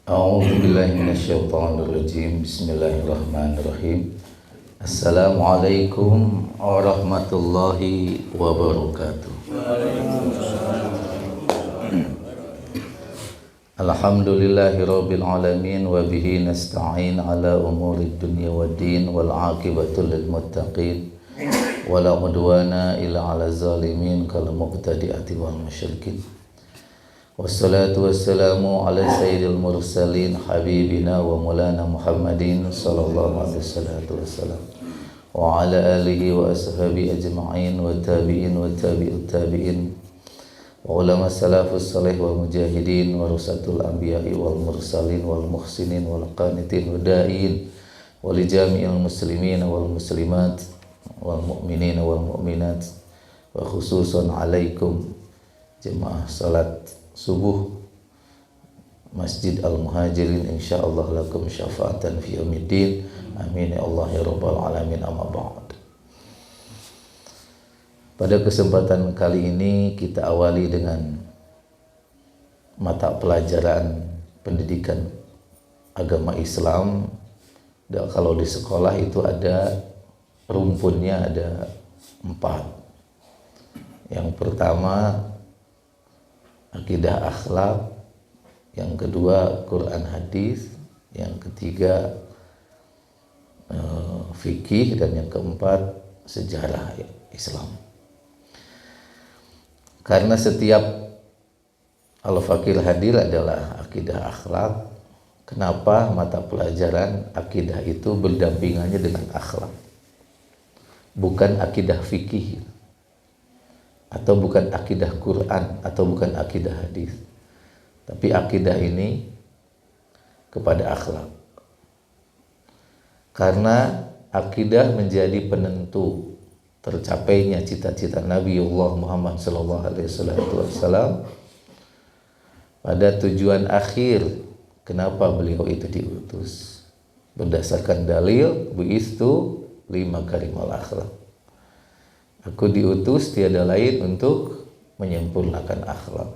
A'udzubillahi minasyaitonirrajim. Bismillahirrahmanirrahim. Assalamualaikum warahmatullahi wabarakatuh. Alhamdulillahirabbil alamin wa bihi nasta'in ala umurid dunya waddin wal 'aqibatu lil muttaqin wala udwana illa 'alal zalimin kal muqtadi'ati wal musyrikin. Wassalatu wassalamu ala sayyidil mursalin habibina wa maulana Muhammadin sallallahu alaihi wasallam wa ala alihi wa ashabi ajma'in wa tabi'in wa tabi'ut tabi'in wa ulama salafus salih wa mujahidin wa rusatul anbiya'i wal mursalin wal muhsinin wal qanitin wa da'in wa li jami'il muslimin wal muslimat wal mu'minin wal mu'minat wa khususan alaikum jemaah salat subuh Masjid Al-Muhajirin, insyaallah lakum syafaatan fi yaumiddin. Amin ya Allah ya rabbal alamin, amma ba'd. Pada kesempatan kali ini kita awali dengan mata pelajaran pendidikan agama Islam. Dan kalau di sekolah itu ada rumpunnya, ada 4. Yang pertama akidah akhlak, yang kedua Quran hadis, yang ketiga fikih, dan yang keempat sejarah Islam. Karena setiap al-faqih hadir adalah akidah akhlak, kenapa mata pelajaran akidah itu berdampingannya dengan akhlak, bukan akidah fikih, atau bukan akidah Quran, atau bukan akidah hadis, tapi akidah ini kepada akhlak. Karena akidah menjadi penentu tercapainya cita-cita Nabiullah Muhammad SAW pada tujuan akhir kenapa beliau itu diutus, berdasarkan dalil buistu lima karimal akhlak. Aku diutus tiada lain untuk menyempurnakan akhlak.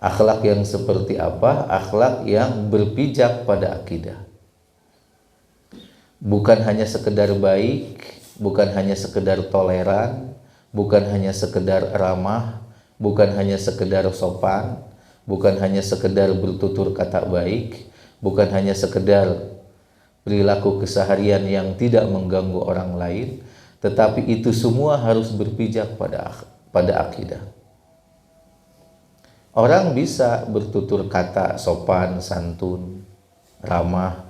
Akhlak yang seperti apa? Akhlak yang berpijak pada akidah. Bukan hanya sekedar baik, bukan hanya sekedar toleran, bukan hanya sekedar ramah, bukan hanya sekedar sopan, bukan hanya sekedar bertutur kata baik, bukan hanya sekedar perilaku keseharian yang tidak mengganggu orang lain, tetapi itu semua harus berpijak pada akidah. Orang bisa bertutur kata sopan, santun, ramah,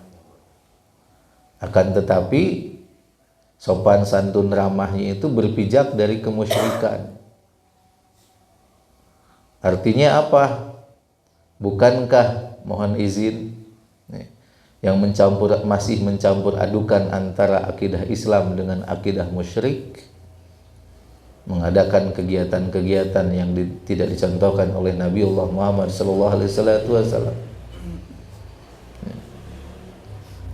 akan tetapi sopan, santun, ramahnya itu berpijak dari kemusyrikan. Artinya apa? Bukankah, mohon izin, yang masih mencampur adukan antara akidah Islam dengan akidah musyrik, mengadakan kegiatan-kegiatan yang tidak dicontohkan oleh Nabiullah Muhammad SAW.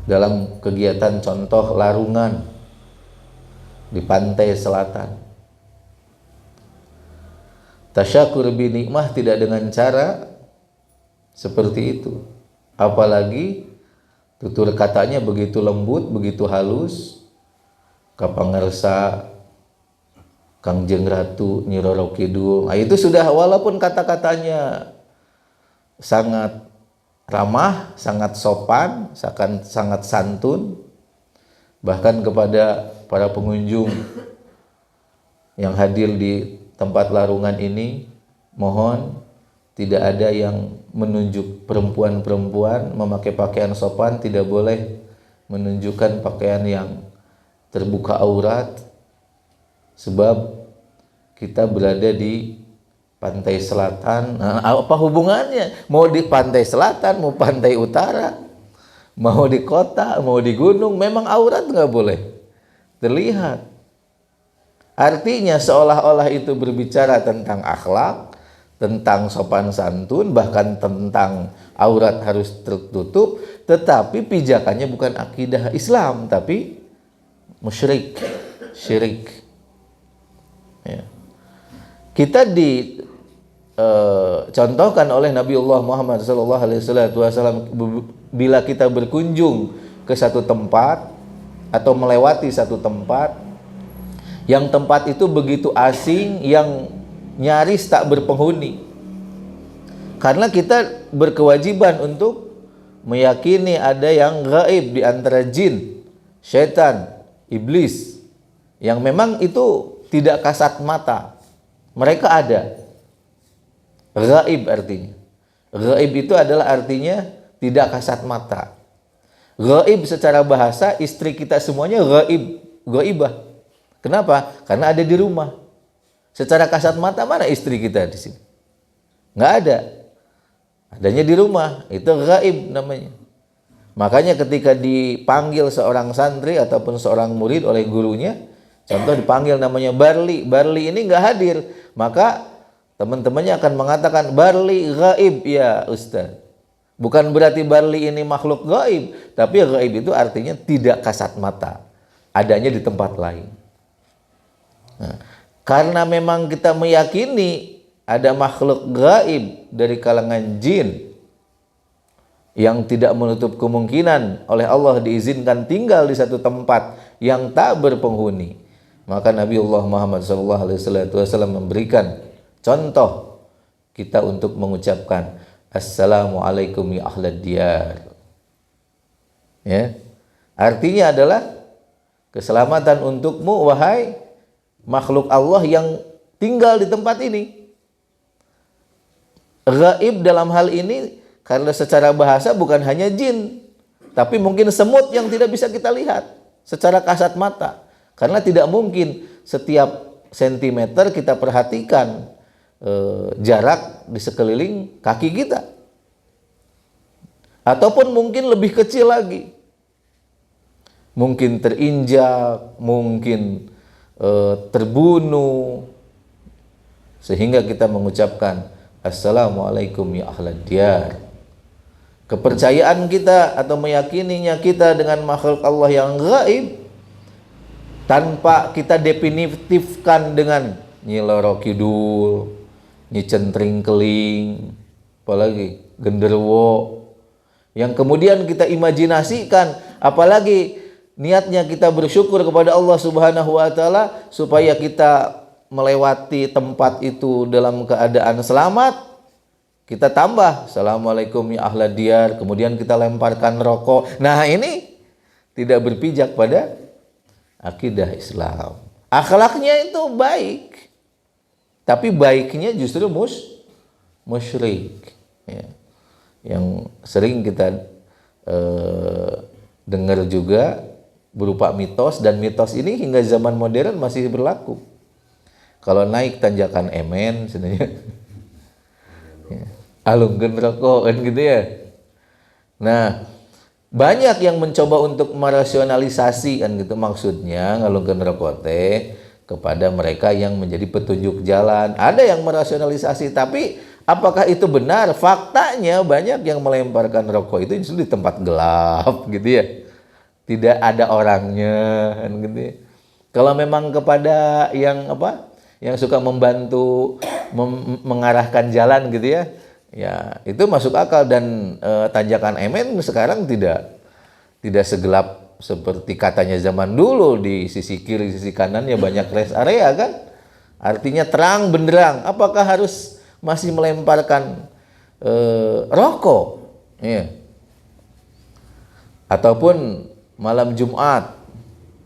Dalam kegiatan contoh larungan di pantai selatan, tasyakur bi nikmah tidak dengan cara seperti itu, apalagi tutur katanya begitu lembut, begitu halus, kapangersa Kangjeng Ratu Nyi Roro Kidul. Nah, itu sudah, walaupun kata-katanya sangat ramah, sangat sopan, sangat santun, bahkan kepada para pengunjung yang hadir di tempat larungan ini, mohon tidak ada yang menunjuk perempuan-perempuan memakai pakaian sopan, tidak boleh menunjukkan pakaian yang terbuka aurat, sebab kita berada di pantai selatan. Nah, apa hubungannya? Mau di pantai selatan, mau pantai utara, mau di kota, mau di gunung, memang aurat nggak boleh terlihat. Artinya seolah-olah itu berbicara tentang akhlak, tentang sopan santun, bahkan tentang aurat harus tertutup, tetapi pijakannya bukan akidah Islam, tapi musyrik, syirik. Ya. Kita contohkan oleh Nabiullah Muhammad SAW. Bila kita berkunjung ke satu tempat atau melewati satu tempat, yang tempat itu begitu asing, yang nyaris tak berpenghuni, karena kita berkewajiban untuk meyakini ada yang gaib di antara jin, syaitan, iblis, yang memang itu tidak kasat mata. Mereka ada. Gaib artinya. Gaib itu adalah artinya tidak kasat mata. Gaib secara bahasa, istri kita semuanya gaib, gaibah. Kenapa? Karena ada di rumah. Secara kasat mata mana istri kita di sini? Nggak ada. Adanya di rumah, itu gaib namanya. Makanya ketika dipanggil seorang santri ataupun seorang murid oleh gurunya, contoh dipanggil namanya Barli, Barli ini nggak hadir, maka teman-temannya akan mengatakan Barli gaib ya Ustaz. Bukan berarti Barli ini makhluk gaib, tapi gaib itu artinya tidak kasat mata, adanya di tempat lain. Nah, karena memang kita meyakini ada makhluk gaib dari kalangan jin yang tidak menutup kemungkinan oleh Allah diizinkan tinggal di satu tempat yang tak berpenghuni, maka Nabiullah Muhammad SAW memberikan contoh kita untuk mengucapkan Assalamualaikum ya ahlad diyar. Ya. Artinya adalah keselamatan untukmu wahai makhluk Allah yang tinggal di tempat ini. Gaib dalam hal ini karena secara bahasa bukan hanya jin, tapi mungkin semut yang tidak bisa kita lihat secara kasat mata. Karena tidak mungkin setiap sentimeter kita perhatikan jarak di sekeliling kaki kita. Ataupun mungkin lebih kecil lagi. Mungkin terinjak, mungkin terbunuh. Sehingga kita mengucapkan Assalamualaikum ya ahlad diyar. Kepercayaan kita atau meyakininya kita dengan makhluk Allah yang gaib tanpa kita definitifkan dengan Nyi Loro Kidul, Nyi Centring Keling, apalagi genderuwo, yang kemudian kita imajinasikan, apalagi niatnya kita bersyukur kepada Allah Subhanahu wa taala supaya kita melewati tempat itu dalam keadaan selamat. Kita tambah Assalamualaikum ya ahlad diyar, kemudian kita lemparkan rokok. Nah, ini tidak berpijak pada akidah Islam. Akhlaknya itu baik, tapi baiknya justru musyrik. Ya. Yang sering kita dengar juga berupa mitos, dan mitos ini hingga zaman modern masih berlaku. Kalau naik tanjakan Emen sebenarnya ya, alungkeun rokok kan gitu ya. Nah, banyak yang mencoba untuk merasionalisasi kan gitu, maksudnya ngalungkeun rokok teh kepada mereka yang menjadi petunjuk jalan. Ada yang merasionalisasi, tapi apakah itu benar? Faktanya banyak yang melemparkan rokok itu justru di tempat gelap gitu ya. Tidak ada orangnya kan gitu ya. Kalau memang kepada yang yang suka membantu mengarahkan jalan gitu ya, ya itu masuk akal. Dan tanjakan Emen sekarang tidak segelap seperti katanya zaman dulu. Di sisi kiri, sisi kanannya banyak rest area kan, artinya terang benderang. Apakah harus masih melemparkan rokok ya? Ataupun malam Jumat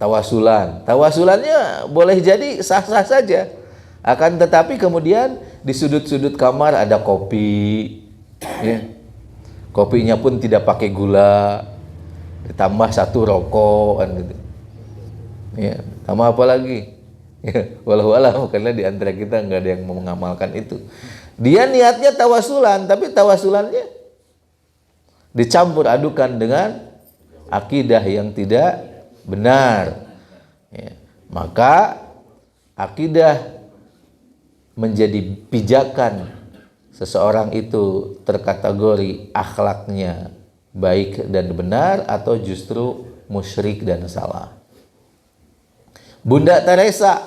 tawasulannya boleh jadi sah-sah saja, akan tetapi kemudian di sudut-sudut kamar ada kopi ya. Kopinya pun tidak pakai gula, ditambah satu rokok kan gitu ya. Tambah apa lagi ya, walau alam, karena di antara kita nggak ada yang mau mengamalkan itu. Dia niatnya tawasulan, tapi tawasulannya dicampur adukan dengan akidah yang tidak benar ya. Maka akidah menjadi pijakan seseorang itu terkategori akhlaknya baik dan benar atau justru musyrik dan salah. Bunda Teresa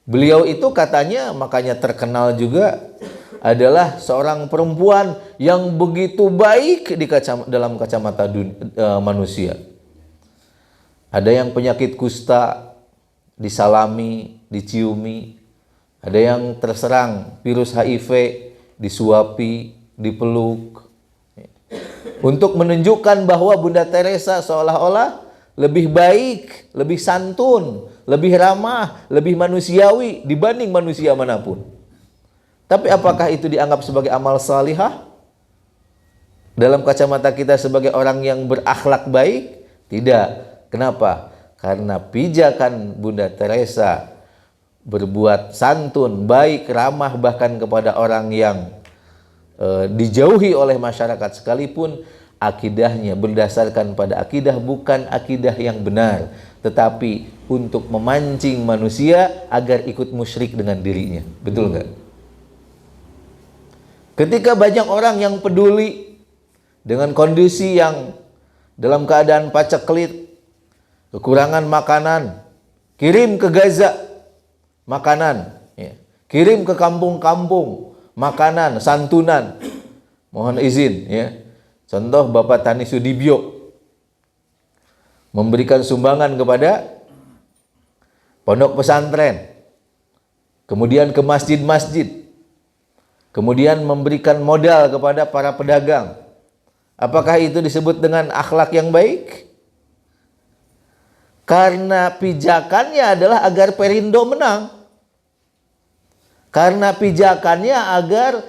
Beliau itu katanya makanya terkenal juga adalah seorang perempuan yang begitu baik dalam kacamata manusia. Ada yang penyakit kusta disalami, diciumi. Ada yang terserang virus HIV, disuapi, dipeluk. Untuk menunjukkan bahwa Bunda Teresa seolah-olah lebih baik, lebih santun, lebih ramah, lebih manusiawi dibanding manusia manapun. Tapi apakah itu dianggap sebagai amal salihah? Dalam kacamata kita sebagai orang yang berakhlak baik? Tidak. Kenapa? Karena pijakan Bunda Teresa berbuat santun, baik, ramah bahkan kepada orang yang dijauhi oleh masyarakat sekalipun, akidahnya berdasarkan pada akidah bukan akidah yang benar, tetapi untuk memancing manusia agar ikut musyrik dengan dirinya. Betul nggak? Ketika banyak orang yang peduli dengan kondisi yang dalam keadaan paceklik, kekurangan makanan, kirim ke Gaza makanan, ya. Kirim ke kampung-kampung makanan, santunan. Mohon izin, ya. Contoh Bapak Tani Sudibyo memberikan sumbangan kepada pondok pesantren, kemudian ke masjid-masjid, kemudian memberikan modal kepada para pedagang. Apakah itu disebut dengan akhlak yang baik? Karena pijakannya adalah agar Perindo menang. Karena pijakannya agar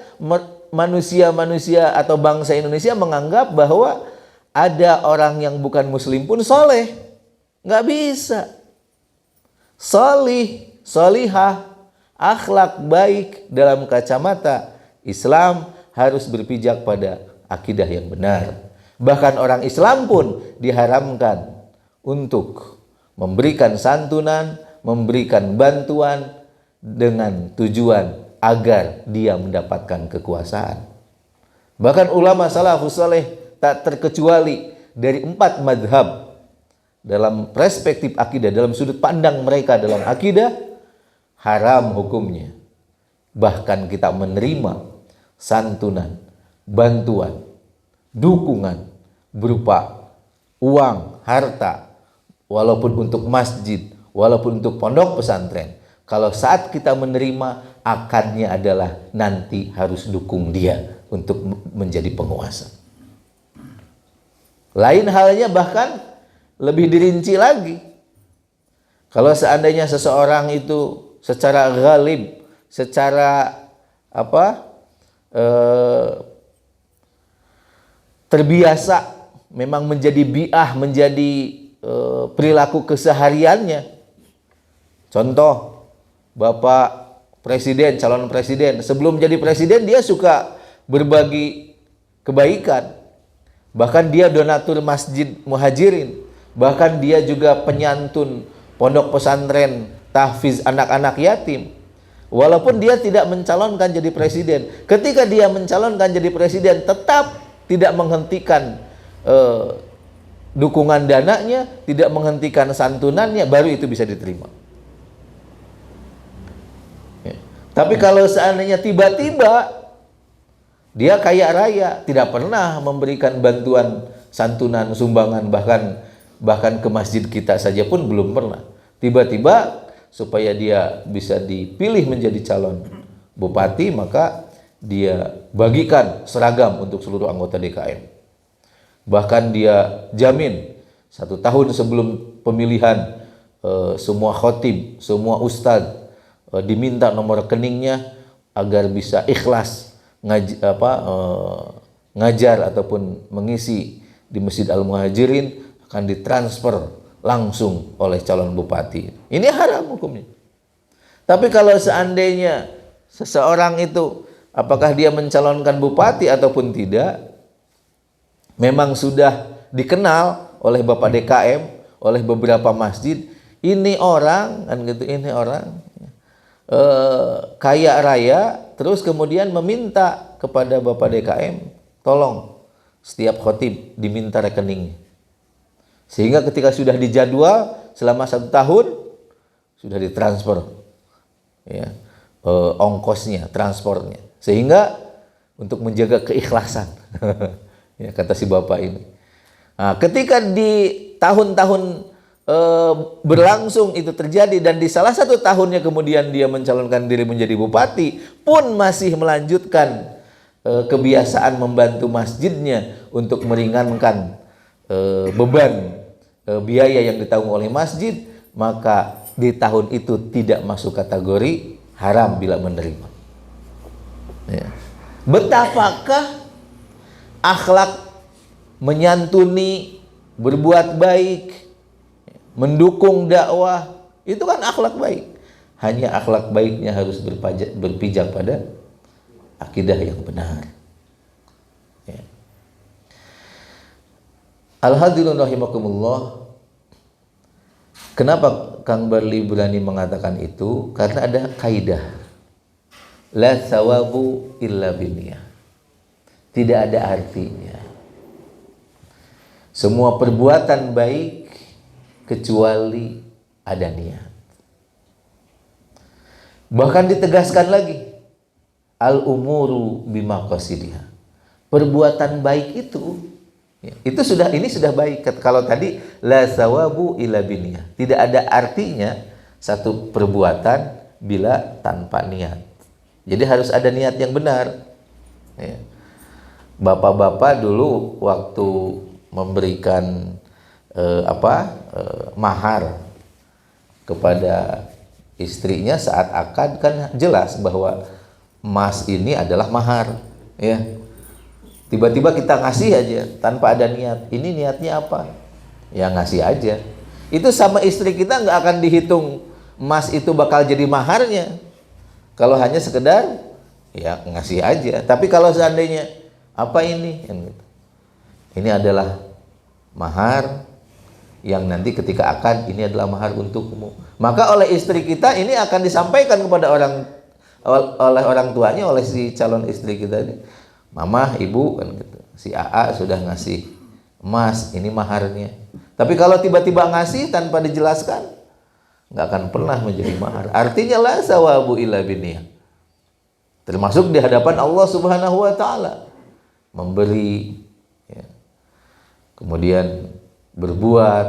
manusia-manusia atau bangsa Indonesia menganggap bahwa ada orang yang bukan muslim pun soleh. Nggak bisa. Solih, solihah, akhlak baik dalam kacamata Islam harus berpijak pada akidah yang benar. Bahkan orang Islam pun diharamkan untuk memberikan santunan, memberikan bantuan dengan tujuan agar dia mendapatkan kekuasaan. Bahkan ulama salafus saleh tak terkecuali dari 4 madhab dalam perspektif akidah, dalam sudut pandang mereka dalam akidah, haram hukumnya. Bahkan kita menerima santunan, bantuan, dukungan berupa uang, harta, walaupun untuk masjid, walaupun untuk pondok pesantren. Kalau saat kita menerima, akadnya adalah nanti harus dukung dia untuk menjadi penguasa. Lain halnya bahkan lebih dirinci lagi. Kalau seandainya seseorang itu secara ghalib, secara terbiasa memang menjadi bi'ah, menjadi perilaku kesehariannya. Contoh, Bapak Presiden, calon presiden, sebelum jadi presiden dia suka berbagi kebaikan. Bahkan dia donatur masjid muhajirin. Bahkan dia juga penyantun pondok pesantren, tahfiz anak-anak yatim. Walaupun dia tidak mencalonkan jadi presiden. Ketika dia mencalonkan jadi presiden, tetap tidak menghentikan dukungan dananya, tidak menghentikan santunannya, baru itu bisa diterima. Ya. Tapi kalau seandainya tiba-tiba dia kaya raya, tidak pernah memberikan bantuan santunan, sumbangan, bahkan ke masjid kita saja pun belum pernah. Tiba-tiba supaya dia bisa dipilih menjadi calon bupati, maka dia bagikan seragam untuk seluruh anggota DKM. Bahkan dia jamin 1 tahun sebelum pemilihan semua khotib, semua ustadz diminta nomor rekeningnya agar bisa ikhlas ngajar ataupun mengisi di Masjid Al-Muhajirin, akan ditransfer langsung oleh calon bupati. Ini haram hukumnya. Tapi kalau seandainya seseorang itu apakah dia mencalonkan bupati ataupun tidak, memang sudah dikenal oleh Bapak DKM, oleh beberapa masjid, ini orang kan gitu, ini orang kaya raya, terus kemudian meminta kepada Bapak DKM, tolong setiap khotib diminta rekeningnya. Sehingga ketika sudah dijadwal selama 1 tahun, sudah ditransfer ya, ongkosnya, transportnya, sehingga untuk menjaga keikhlasan. Ya, kata si bapak ini. Nah, ketika di tahun-tahun berlangsung itu terjadi, dan di salah satu tahunnya kemudian dia mencalonkan diri menjadi bupati, pun masih melanjutkan kebiasaan membantu masjidnya untuk meringankan beban biaya yang ditanggung oleh masjid, maka di tahun itu tidak masuk kategori haram bila menerima. Ya. Betapakah akhlak menyantuni, berbuat baik, mendukung dakwah, itu kan akhlak baik. Hanya akhlak baiknya harus berpijak pada akidah yang benar. Ya. Al-hadirin rahimakumullah. Kenapa Kang Barli berani mengatakan itu? Karena ada kaidah. La thawabu illa binniyah. Tidak ada artinya semua perbuatan baik kecuali ada niat. Bahkan ditegaskan lagi, al-umuru bimaqasidiha. Perbuatan baik itu, ya, ini sudah baik. Kalau tadi la thawabu illa binniyah, tidak ada artinya satu perbuatan bila tanpa niat. Jadi harus ada niat yang benar. Ya. Bapak-bapak dulu waktu memberikan mahar kepada istrinya saat akad, kan jelas bahwa emas ini adalah mahar, ya. Tiba-tiba kita ngasih aja tanpa ada niat. Ini niatnya apa? Ya ngasih aja. Itu sama istri kita nggak akan dihitung emas itu bakal jadi maharnya. Kalau hanya sekedar ya ngasih aja. Tapi kalau seandainya apa ini? Ini adalah mahar yang nanti ketika akad, ini adalah mahar untukmu. Maka oleh istri kita ini akan disampaikan kepada oleh orang tuanya, oleh si calon istri kita ini, mama, ibu, kan gitu. Si AA sudah ngasih emas, ini maharnya. Tapi kalau tiba-tiba ngasih tanpa dijelaskan, nggak akan pernah menjadi mahar. Artinya la sawabu illa binniyah. Termasuk di hadapan Allah Subhanahu wa taala. Memberi, ya. Kemudian berbuat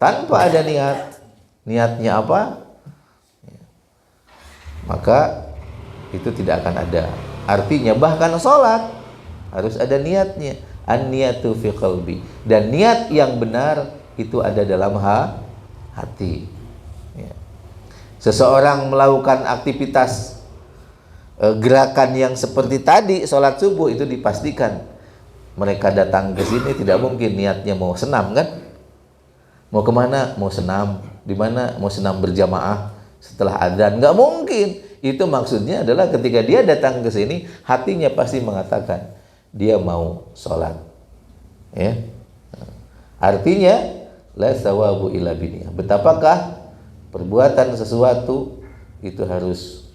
tanpa ada niat. Niatnya apa? Ya. Maka itu tidak akan ada artinya. Bahkan sholat harus ada niatnya. An-niyatu fi qalbi. Dan niat yang benar itu ada dalam hati. Ya. Seseorang melakukan aktivitas gerakan yang seperti tadi, sholat subuh, itu dipastikan mereka datang ke sini tidak mungkin niatnya mau senam, kan? Mau kemana? Mau senam. Di mana? Mau senam berjamaah setelah adzan. Nggak mungkin. Itu maksudnya adalah ketika dia datang ke sini, hatinya pasti mengatakan dia mau sholat. Ya. Artinya la thawabu illa binniyah. Betapakah perbuatan sesuatu itu harus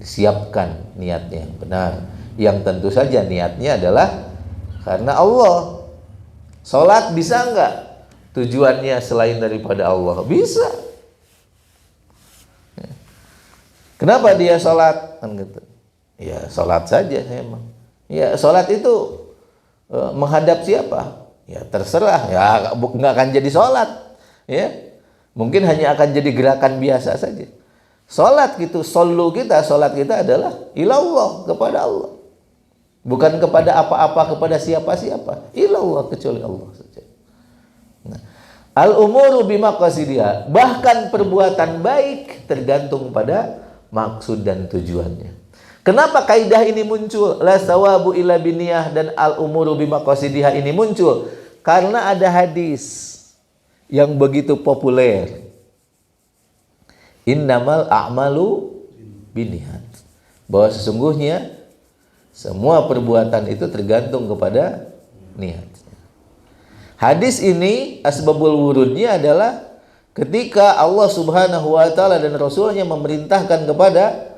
disiapkan niatnya yang benar, yang tentu saja niatnya adalah karena Allah. Sholat bisa enggak tujuannya selain daripada Allah? Bisa. Kenapa dia sholat? Kan gitu. Ya sholat saja emang. Ya sholat itu menghadap siapa? Ya terserah. Ya nggak akan jadi sholat. Ya mungkin hanya akan jadi gerakan biasa saja. Sholat gitu, sholat kita adalah ilallah, kepada Allah. Bukan kepada apa-apa, kepada siapa-siapa. Ilallah, kecuali Allah saja. Nah, al-umuru bimaqasidiha. Bahkan perbuatan baik tergantung pada maksud dan tujuannya. Kenapa kaidah ini muncul? La thawabu illa binniyah dan al-umuru bimaqasidiha ini muncul karena ada hadis yang begitu populer. Innamal a'malu binniyat. Bahwa sesungguhnya semua perbuatan itu tergantung kepada niat. Hadis ini asbabul wurudnya adalah ketika Allah Subhanahu wa taala dan Rasulnya memerintahkan kepada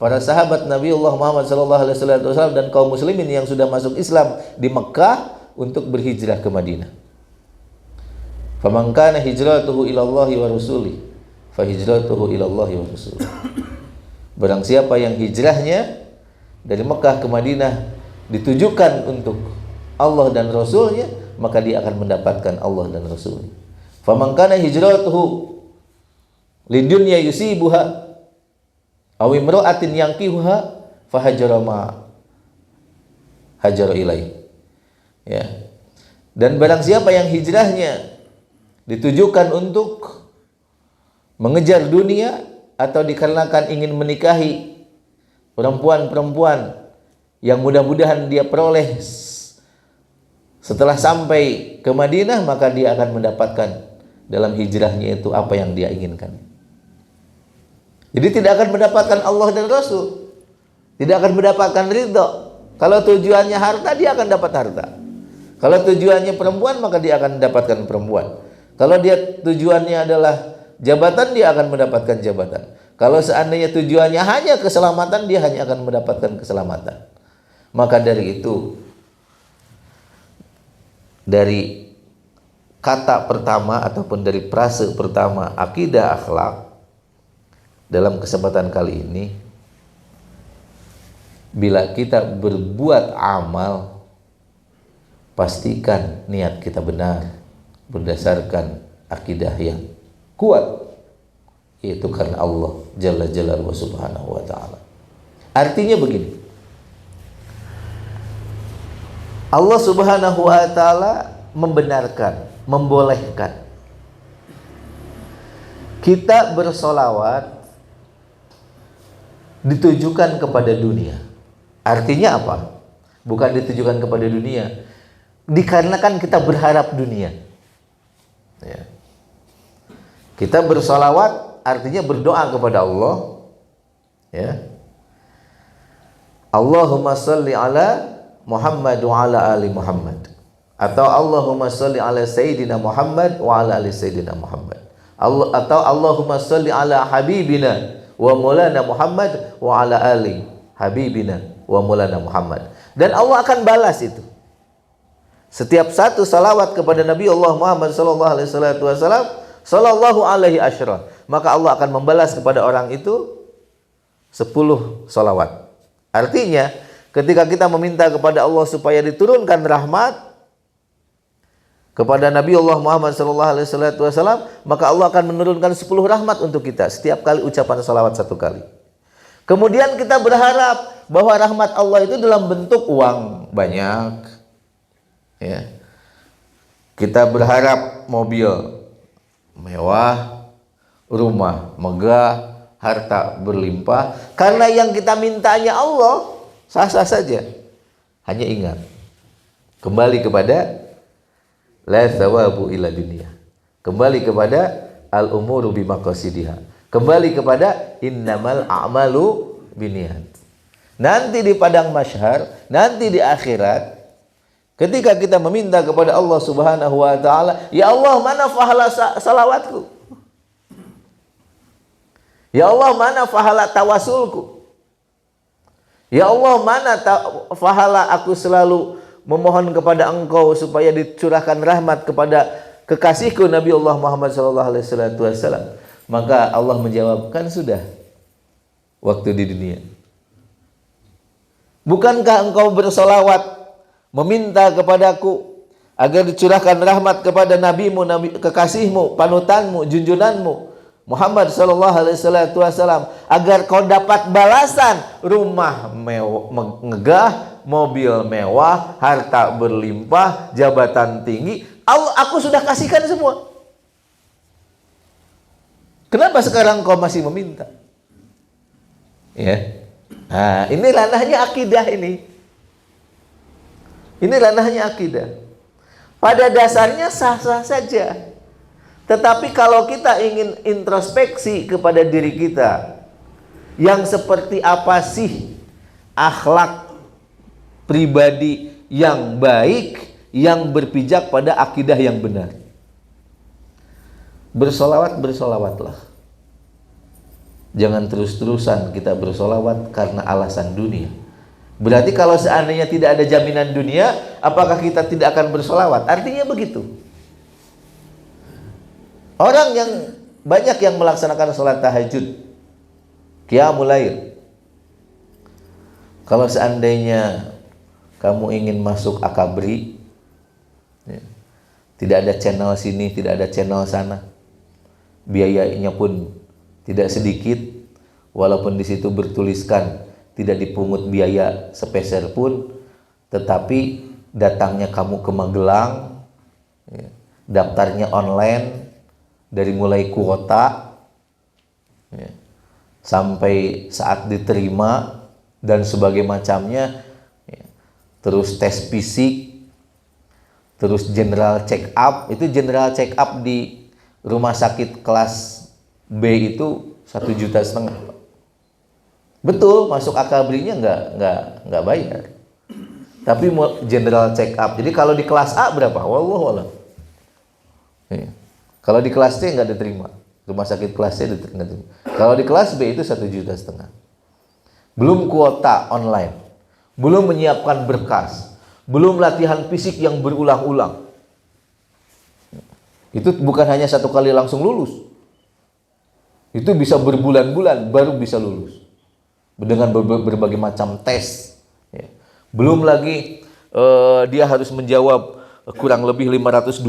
para sahabat Nabiullah Muhammad sallallahu alaihi wasallam dan kaum muslimin yang sudah masuk Islam di Mekah untuk berhijrah ke Madinah. Faman kana hijratuhu ila Allahi wa rasulih fa hijratuhu ila Allahi wa rasulih. Barang siapa yang hijrahnya dari Mekah ke Madinah ditujukan untuk Allah dan Rasulnya, maka dia akan mendapatkan Allah dan Rasulnya. Faman kana hijratuhu lidunya yusibuha aw imra'atin yankihuha fahajara ma hajara ilai. Ya. Dan barang siapa yang hijrahnya ditujukan untuk mengejar dunia atau dikarenakan ingin menikahi perempuan-perempuan yang mudah-mudahan dia peroleh setelah sampai ke Madinah, maka dia akan mendapatkan dalam hijrahnya itu apa yang dia inginkan. Jadi tidak akan mendapatkan Allah dan Rasul, tidak akan mendapatkan ridho. Kalau tujuannya harta, dia akan dapat harta. Kalau tujuannya perempuan, maka dia akan mendapatkan perempuan. Kalau dia tujuannya adalah jabatan, dia akan mendapatkan jabatan. Kalau seandainya tujuannya hanya keselamatan, dia hanya akan mendapatkan keselamatan. Maka dari itu, dari kata pertama ataupun dari frase pertama akidah akhlak, dalam kesempatan kali ini, bila kita berbuat amal, pastikan niat kita benar berdasarkan akidah yang kuat, yaitu karena Allah Jalla Jalaluhu Subhanahu wa ta'ala. Artinya begini, Allah Subhanahu wa ta'ala membenarkan, membolehkan kita bersolawat ditujukan kepada dunia. Artinya apa? Bukan ditujukan kepada dunia, dikarenakan kita berharap dunia. Ya. Kita bersolawat artinya berdoa kepada Allah. Ya. Allahumma salli ala Muhammad wa ala ali Muhammad, atau Allahumma salli ala Sayyidina Muhammad wa ala ali Sayyidina Muhammad, atau Allahumma salli ala Habibina wa Maulana Muhammad wa ala ali Habibina wa Maulana Muhammad. Dan Allah akan balas itu. Setiap satu salawat kepada Nabi Allah Muhammad sallallahu alaihi wasallam, sallallahu alaihi asyra, maka Allah akan membalas kepada orang itu 10 salawat. Artinya, ketika kita meminta kepada Allah supaya diturunkan rahmat kepada Nabi Allah Muhammad SAW, maka Allah akan menurunkan 10 rahmat untuk kita setiap kali ucapan salawat 1 kali. Kemudian kita berharap bahwa rahmat Allah itu dalam bentuk uang banyak. Ya. Kita berharap mobil mewah, rumah megah, harta berlimpah. Karena yang kita mintanya Allah sah-sah saja. Hanya ingat, kembali kepada la thawabu illa dunia. Kembali kepada al-umuru bimaqasidiha. Kembali kepada innamal a'malu binniyat. Nanti di padang mahsyar, nanti di akhirat, ketika kita meminta kepada Allah Subhanahu wa taala, ya Allah, mana pahala salawatku? Ya Allah, mana pahala tawasulku? Ya Allah, mana pahala aku selalu memohon kepada Engkau supaya dicurahkan rahmat kepada kekasihku Nabi Allah Muhammad SAW. Maka Allah menjawab, kan sudah waktu di dunia. Bukankah engkau bersolawat meminta kepadaku agar dicurahkan rahmat kepada nabimu, kekasihmu, panutanmu, junjunanmu Muhammad sallallahu alaihi wasallam, agar kau dapat balasan rumah megah, mobil mewah, harta berlimpah, jabatan tinggi. Aku sudah kasihkan semua. Kenapa sekarang kau masih meminta? Ya. Nah, ini ranahnya akidah ini. Ini ranahnya akidah. Pada dasarnya sah-sah saja. Tetapi kalau kita ingin introspeksi kepada diri kita, yang seperti apa sih akhlak pribadi yang baik, yang berpijak pada akidah yang benar? Bersolawatlah. Jangan terus-terusan kita bersolawat karena alasan dunia. Berarti kalau seandainya tidak ada jaminan dunia, apakah kita tidak akan bersolawat? Artinya begitu. Orang yang banyak yang melaksanakan sholat tahajud, Qiyamul Lail. Kalau seandainya kamu ingin masuk Akabri, ya, tidak ada channel sini, tidak ada channel sana, biayanya pun tidak sedikit, walaupun di situ bertuliskan tidak dipungut biaya sepeser pun, tetapi datangnya kamu ke Magelang, ya, daftarnya online dari mulai kuota, ya, sampai saat diterima dan sebagai macamnya, ya, terus tes fisik, terus general check up. Itu general check up di rumah sakit kelas B itu 1,5 juta. Betul, masuk Akabrinya nggak bayar, tapi general check up. Jadi kalau di kelas A berapa? Wallahualam. Ya. Kalau di kelas C nggak diterima, rumah sakit kelas C diterima. Kalau di kelas B itu 1,5 juta. Belum kuota online, belum menyiapkan berkas, belum latihan fisik yang berulang-ulang. Itu bukan hanya satu kali langsung lulus. Itu bisa berbulan-bulan baru bisa lulus. Dengan berbagai macam tes. Ya. Belum lagi dia harus menjawab kurang lebih 520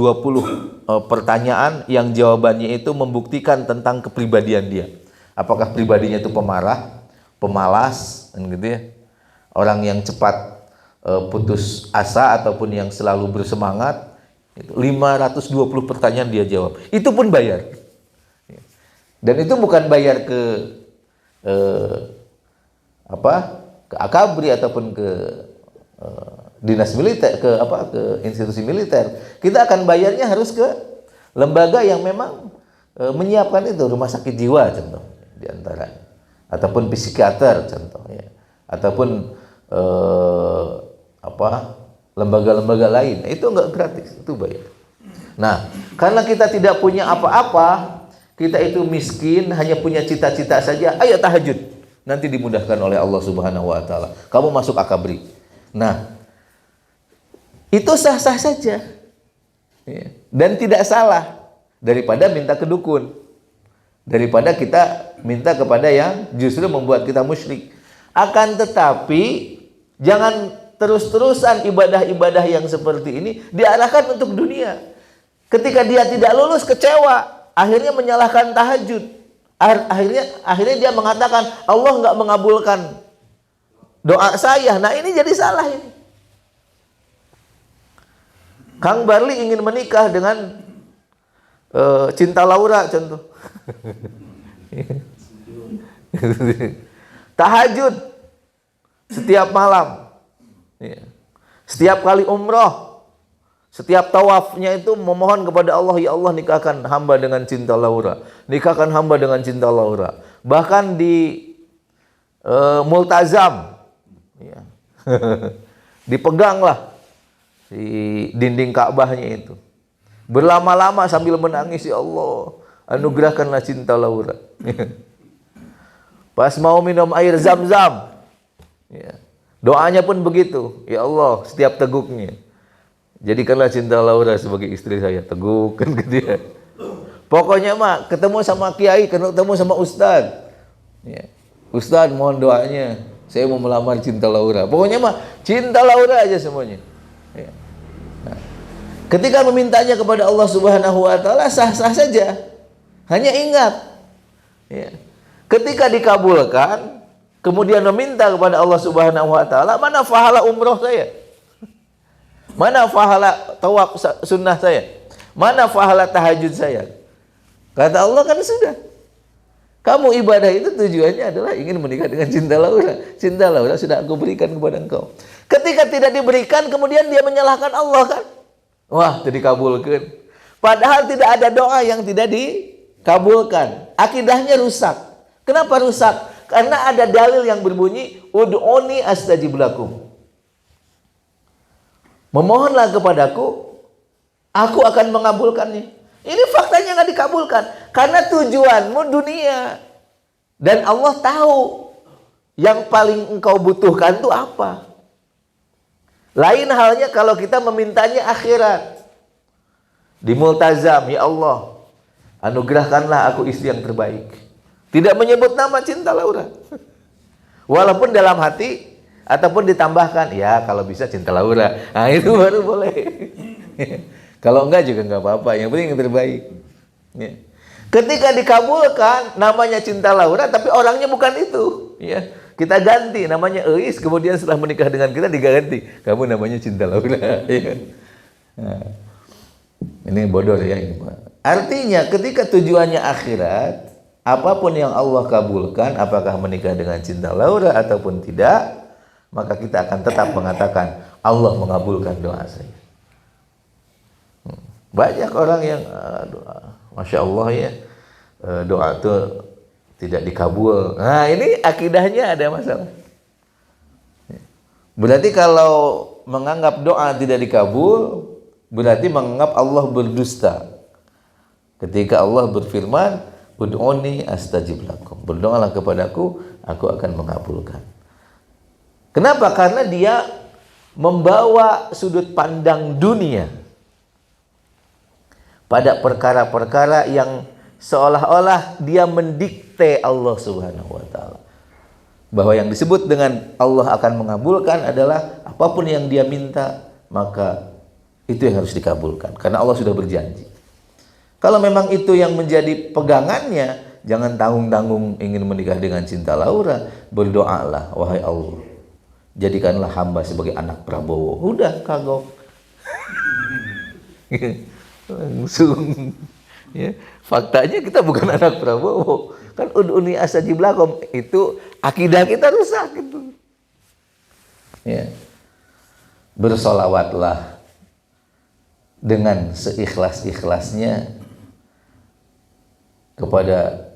pertanyaan yang jawabannya itu membuktikan tentang kepribadian dia. Apakah pribadinya itu pemarah, pemalas, kan gitu ya. Orang yang cepat putus asa ataupun yang selalu bersemangat. 520 pertanyaan dia jawab. Itu pun bayar. Dan itu bukan bayar ke ke Akabri ataupun ke dinas militer, ke institusi militer. Kita akan bayarnya harus ke lembaga yang memang menyiapkan itu, rumah sakit jiwa contoh di antaranya, ataupun psikiater contohnya, ataupun lembaga-lembaga lain. Itu enggak gratis, itu bayar. Nah, karena kita tidak punya apa-apa, kita itu miskin, hanya punya cita-cita saja, ayo tahajud, nanti dimudahkan oleh Allah Subhanahu wa taala. Kamu masuk Akabri. Nah, itu sah-sah saja. Ya. Dan tidak salah daripada minta ke dukun. Daripada kita minta kepada yang justru membuat kita musyrik. Akan tetapi jangan terus-terusan ibadah-ibadah yang seperti ini diarahkan untuk dunia. Ketika dia tidak lulus, kecewa, akhirnya menyalahkan tahajud. Akhirnya dia mengatakan Allah nggak mengabulkan doa saya. Nah, ini jadi salah ini. Kang Barli ingin menikah dengan Cinta Laura contoh. Tahajud setiap malam, setiap kali umroh, setiap tawafnya itu memohon kepada Allah, ya Allah nikahkan hamba dengan Cinta Laura, nikahkan hamba dengan Cinta Laura. Bahkan di multazam, ya. Dipeganglah di dinding Ka'bahnya itu, berlama-lama sambil menangis, ya Allah anugerahkanlah Cinta Laura. Pas mau minum air zam-zam, ya, doanya pun begitu, ya Allah setiap teguknya jadikanlah Cinta Laura sebagai istri saya, teguk kan gitu ya. Pokoknya mah ketemu sama kiai, ketemu sama ustad, ya. Ustad mohon doanya, saya mau melamar Cinta Laura. Pokoknya mah Cinta Laura aja semuanya. Ya. Nah, ketika memintanya kepada Allah Subhanahu wa taala sah-sah saja. Hanya ingat, ya, ketika dikabulkan kemudian meminta kepada Allah Subhanahu wa taala, mana pahala umroh saya? Mana pahala tawaf sunnah saya? Mana pahala tahajud saya? Kata Allah, kan sudah. Kamu ibadah itu tujuannya adalah ingin menikah dengan Cinta Laura. Cinta Laura sudah aku berikan kepada engkau. Ketika tidak diberikan, kemudian dia menyalahkan Allah kan? Wah, tidak dikabulkan. Padahal tidak ada doa yang tidak dikabulkan. Akidahnya rusak. Kenapa rusak? Karena ada dalil yang berbunyi, ud'uni astajib lakum. Memohonlah kepadaku, aku akan mengabulkannya. Ini faktanya nggak dikabulkan. Karena tujuanmu dunia. Dan Allah tahu yang paling engkau butuhkan itu apa. Lain halnya kalau kita memintanya akhirat. Di multazam, ya Allah, anugerahkanlah aku istri yang terbaik. Tidak menyebut nama cinta Laura. Walaupun dalam hati ataupun ditambahkan, ya kalau bisa cinta Laura. Nah itu baru boleh. Kalau enggak juga enggak apa-apa. Yang penting yang terbaik. Ya. Ketika dikabulkan namanya cinta Laura, tapi orangnya bukan itu. Ya. Kita ganti namanya Eis, kemudian setelah menikah dengan kita diganti. Kamu namanya cinta Laura. Ya. Nah, ini bodoh ya. Artinya ketika tujuannya akhirat, apapun yang Allah kabulkan, apakah menikah dengan cinta Laura ataupun tidak, maka kita akan tetap mengatakan Allah mengabulkan doa saya. Banyak orang yang doa, Masya Allah ya, doa itu tidak dikabul. Nah ini akidahnya ada masalah. Berarti kalau menganggap doa tidak dikabul, berarti menganggap Allah berdusta. Ketika Allah berfirman, ud'uni astajib lakum. Berdoalah kepadaku, aku akan mengabulkan. Kenapa? Karena dia membawa sudut pandang dunia pada perkara-perkara yang seolah-olah dia mendikte Allah Subhanahu wa taala. Bahwa yang disebut dengan Allah akan mengabulkan adalah apapun yang dia minta, maka itu yang harus dikabulkan karena Allah sudah berjanji. Kalau memang itu yang menjadi pegangannya, jangan tanggung-tanggung ingin menikah dengan cinta Laura. Berdoalah, wahai Allah, jadikanlah hamba sebagai anak Prabowo. Udah kagok. Langsung. Ya. Faktanya kita bukan anak Prabowo. Kan ud'uni astajib lakum. Itu akidah kita rusak. Gitu. Ya. Bersolawatlah dengan seikhlas-ikhlasnya kepada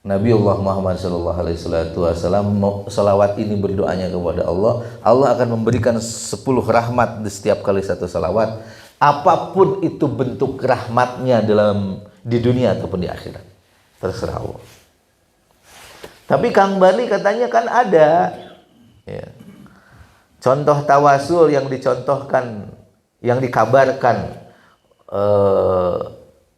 Nabiullah Muhammad SAW. Salawat ini berdoanya kepada Allah. Allah akan memberikan 10 rahmat di setiap kali satu salawat. Apapun itu bentuk rahmatnya di dunia ataupun di akhirat, terserah Allah. Tapi Kang Barli katanya kan ada ya, contoh tawasul yang dicontohkan, yang dikabarkan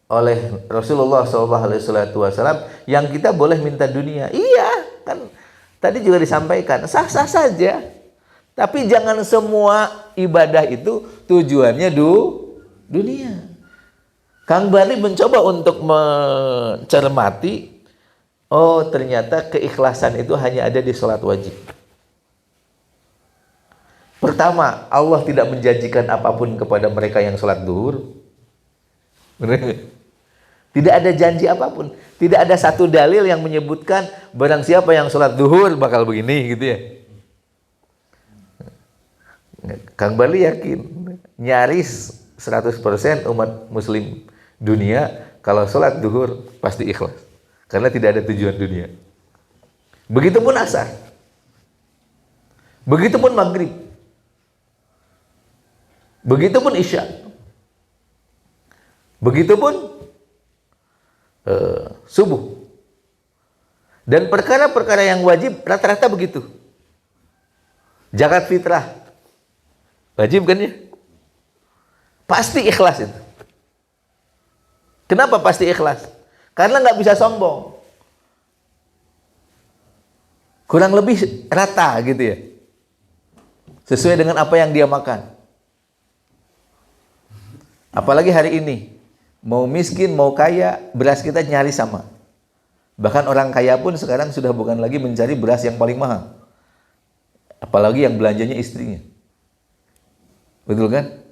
oleh Rasulullah SAW, yang kita boleh minta dunia. Iya, kan tadi juga disampaikan, sah-sah saja. Tapi jangan semua ibadah itu tujuannya dunia. Kang Barli mencoba untuk mencermati, oh ternyata keikhlasan itu hanya ada di sholat wajib. Pertama, Allah tidak menjanjikan apapun kepada mereka yang sholat duhur. Tidak ada janji apapun. Tidak ada satu dalil yang menyebutkan barang siapa yang sholat duhur bakal begini gitu ya. Kang Barli yakin nyaris 100% umat muslim dunia kalau sholat duhur pasti ikhlas. Karena tidak ada tujuan dunia. Begitupun asar. Begitupun maghrib. Begitupun isya. Begitupun subuh. Dan perkara-perkara yang wajib rata-rata begitu. Zakat fitrah wajib kan ya? Pasti ikhlas itu. Kenapa pasti ikhlas? Karena nggak bisa sombong. Kurang lebih rata gitu ya. Sesuai dengan apa yang dia makan. Apalagi hari ini. Mau miskin, mau kaya, beras kita nyari sama. Bahkan orang kaya pun sekarang sudah bukan lagi mencari beras yang paling mahal. Apalagi yang belanjanya istrinya. Betul kan?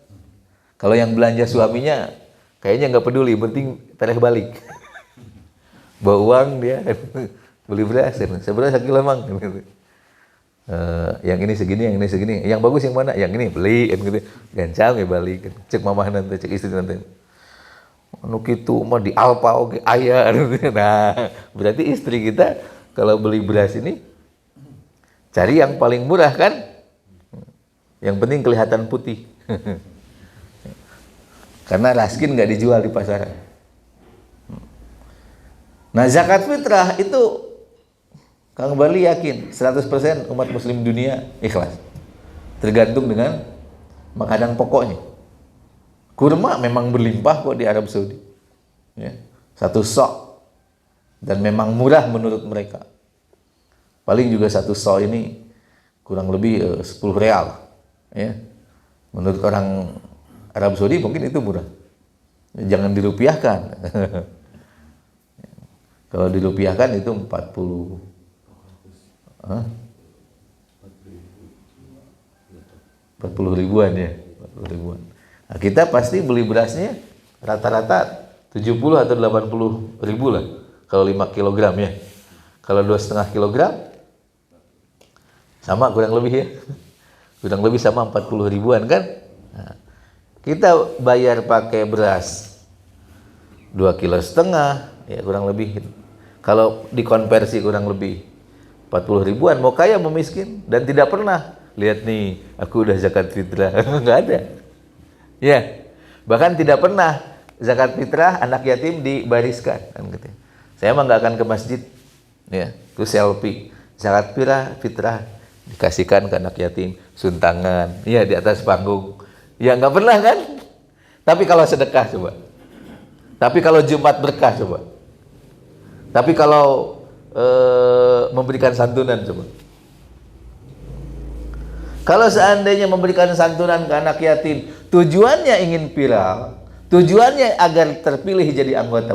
Kalau yang belanja suaminya, kayaknya nggak peduli, penting tarikh balik. Bawa uang dia, beli beras, seberas 1 kilo emang. Yang ini segini, yang ini segini. Yang bagus yang mana? Yang ini beli, gitu. Gancang ya balik. Cek mamah nanti, cek istri nanti. Anu kitu mah di Alpa oge aya. Nah, berarti istri kita kalau beli beras ini cari yang paling murah kan? Yang penting kelihatan putih. Karena raskin nggak dijual di pasaran. Nah, zakat fitrah itu Kang Barli yakin 100% umat muslim dunia ikhlas. Tergantung dengan makanan pokoknya. Kurma memang berlimpah kok di Arab Saudi. Ya. 1 sok Dan memang murah menurut mereka. Paling juga satu saw ini kurang lebih 10 real. Ya. Menurut orang Arab Saudi mungkin itu murah. Jangan dirupiahkan. Kalau dirupiahkan itu 40. Hah? 40 ribuan ya. 40 ribuan. Nah, kita pasti beli berasnya rata-rata 70 atau 80 ribu lah. Kalau 5 kilogram ya. Kalau 2,5 kilogram sama kurang lebih ya. Kurang lebih sama 40 ribuan kan. Nah, kita bayar pakai beras 2,5 kilo ya kurang lebih gitu. Kalau dikonversi kurang lebih 40 ribuan, mau kaya mau miskin. Dan tidak pernah lihat nih aku udah zakat fitrah. Nggak ada ya. Bahkan tidak pernah zakat fitrah anak yatim dibariskan kan gitu. Saya emang nggak akan ke masjid ya, itu selfie zakat fitrah dikasihkan ke anak yatim, suntangan ya di atas panggung ya, nggak pernah kan. Tapi kalau sedekah coba, tapi kalau Jumat berkah coba, tapi kalau memberikan santunan coba. Kalau seandainya memberikan santunan ke anak yatim tujuannya ingin viral, tujuannya agar terpilih jadi anggota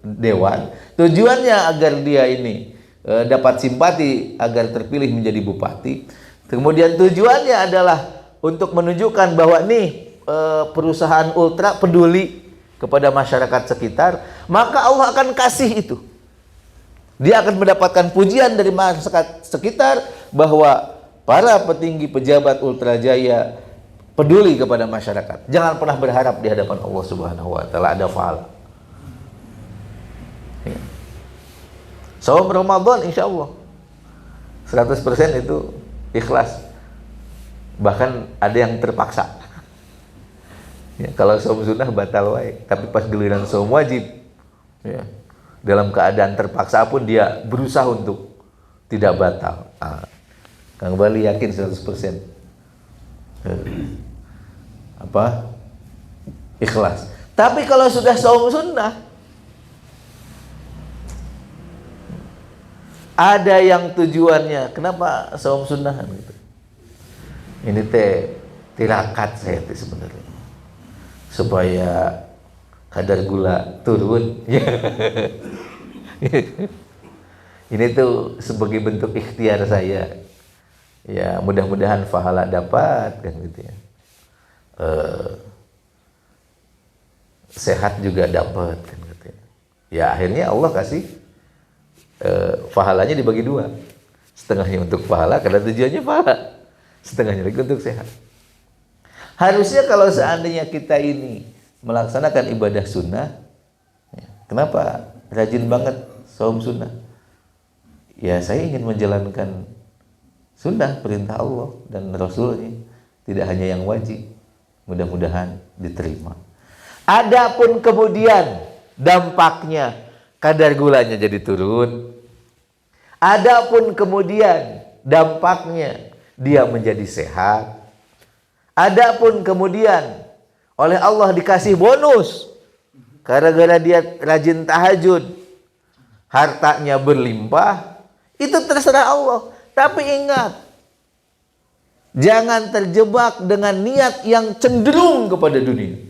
dewan, tujuannya agar dia ini dapat simpati agar terpilih menjadi bupati, kemudian tujuannya adalah untuk menunjukkan bahwa nih perusahaan ultra peduli kepada masyarakat sekitar, maka Allah akan kasih itu. Dia akan mendapatkan pujian dari masyarakat sekitar bahwa para petinggi pejabat Ultra Jaya peduli kepada masyarakat. Jangan pernah berharap di hadapan Allah Subhanahu wa taala ada pahala. Ya. Saum Ramadan insya Allah 100% itu ikhlas. Bahkan ada yang terpaksa. Ya, kalau saum sunnah batal wae, tapi pas giliran saum wajib ya, dalam keadaan terpaksa pun dia berusaha untuk tidak batal. Kang Bali yakin 100%. Ikhlas. Tapi kalau sudah saum sunnah, ada yang tujuannya kenapa saum sunnah gitu. Ini tirakat saya sebenarnya. Supaya kadar gula turun. Ini tuh sebagai bentuk ikhtiar saya. Ya, mudah-mudahan pahala dapat kan gitu ya. Sehat juga dapat kan gitu ya. Ya akhirnya Allah kasih pahalanya dibagi dua. Setengahnya untuk pahala karena tujuannya pahala. Setengahnya lagi untuk sehat. Harusnya kalau seandainya kita ini melaksanakan ibadah sunnah, ya, kenapa rajin banget saum sunnah? Ya saya ingin menjalankan sunnah perintah Allah dan Rasulnya, tidak hanya yang wajib. Mudah-mudahan diterima. Adapun kemudian dampaknya kadar gulanya jadi turun. Adapun kemudian dampaknya dia menjadi sehat. Adapun kemudian oleh Allah dikasih bonus gara-gara dia rajin tahajud, hartanya berlimpah, itu terserah Allah. Tapi ingat, jangan terjebak dengan niat yang cenderung kepada dunia.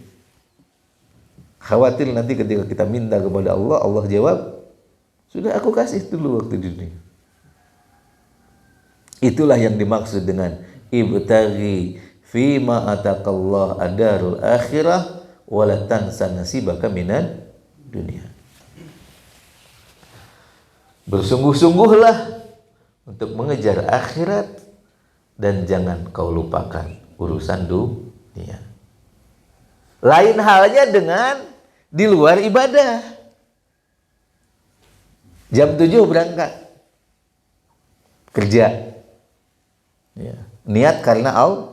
Khawatir nanti ketika kita minta kepada Allah, Allah jawab, sudah aku kasih dulu waktu di dunia. Itulah yang dimaksud dengan ibtaghi fima atakallah adarul akhirah wala tansa nasibaka minan dunia. Bersungguh-sungguhlah untuk mengejar akhirat dan jangan kau lupakan urusan dunia. Lain halnya dengan di luar ibadah. Jam 7 berangkat kerja. Ya. Niat karena Allah.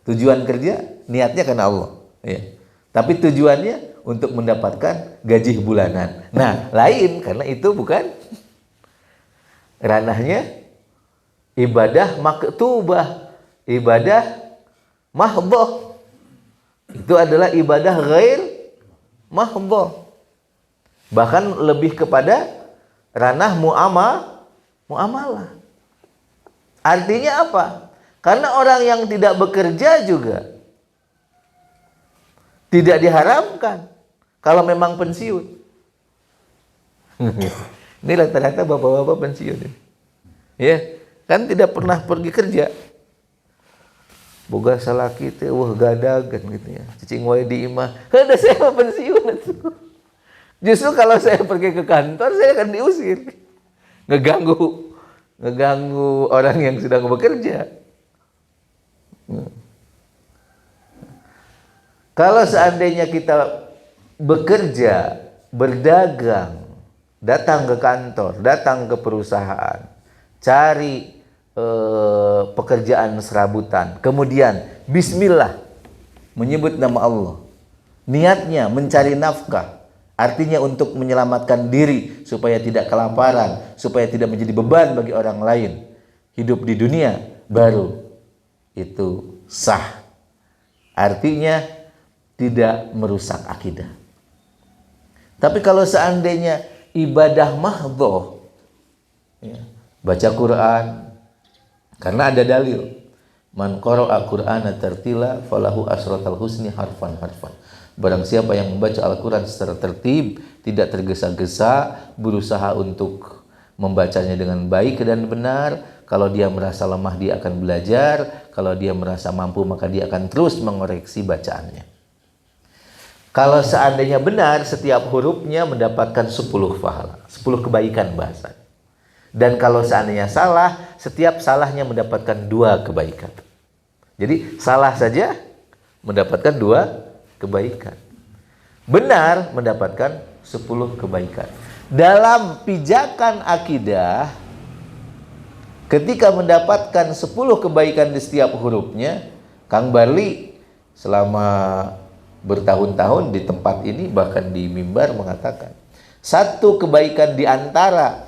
Tujuan kerja, niatnya karena Allah. Ya. Tapi tujuannya untuk mendapatkan gaji bulanan. Nah, lain karena itu bukan ranahnya ibadah maktubah, ibadah mahdhah. Itu adalah ibadah ghair mahdhah. Bahkan lebih kepada ranah muamalah. Artinya apa? Karena orang yang tidak bekerja juga tidak diharamkan kalau memang pensiun. Ini rata-rata bapak-bapak pensiun. Ya, kan tidak pernah pergi kerja. Boga salaki teh wah gadag kan gitu ya. Cicing wae di imah. Heuh saya mah pensiun atuh. Justru kalau saya pergi ke kantor saya akan diusir. Ngeganggu orang yang sedang bekerja. Kalau seandainya kita bekerja, berdagang, datang ke kantor, datang ke perusahaan, cari pekerjaan serabutan, kemudian bismillah menyebut nama Allah, niatnya mencari nafkah, artinya untuk menyelamatkan diri supaya tidak kelaparan, supaya tidak menjadi beban bagi orang lain, hidup di dunia, baru itu sah. Artinya tidak merusak akidah. Tapi kalau seandainya ibadah mahdhah, ya, baca Quran, karena ada dalil, man qara'a Qur'ana tartila falahu asratal husni harfan. Barang siapa yang membaca Al-Quran secara tertib, tidak tergesa-gesa, berusaha untuk membacanya dengan baik dan benar. Kalau dia merasa lemah, dia akan belajar. Kalau dia merasa mampu, maka dia akan terus mengoreksi bacaannya. Kalau seandainya benar, setiap hurufnya mendapatkan 10 pahala, 10 kebaikan bahasa. Dan kalau seandainya salah, setiap salahnya mendapatkan 2 kebaikan. Jadi salah saja mendapatkan 2 kebaikan. Benar mendapatkan 10 kebaikan. Dalam pijakan akidah, ketika mendapatkan 10 kebaikan di setiap hurufnya, Kang Barli selama bertahun-tahun di tempat ini, bahkan di mimbar mengatakan, 1 kebaikan di antara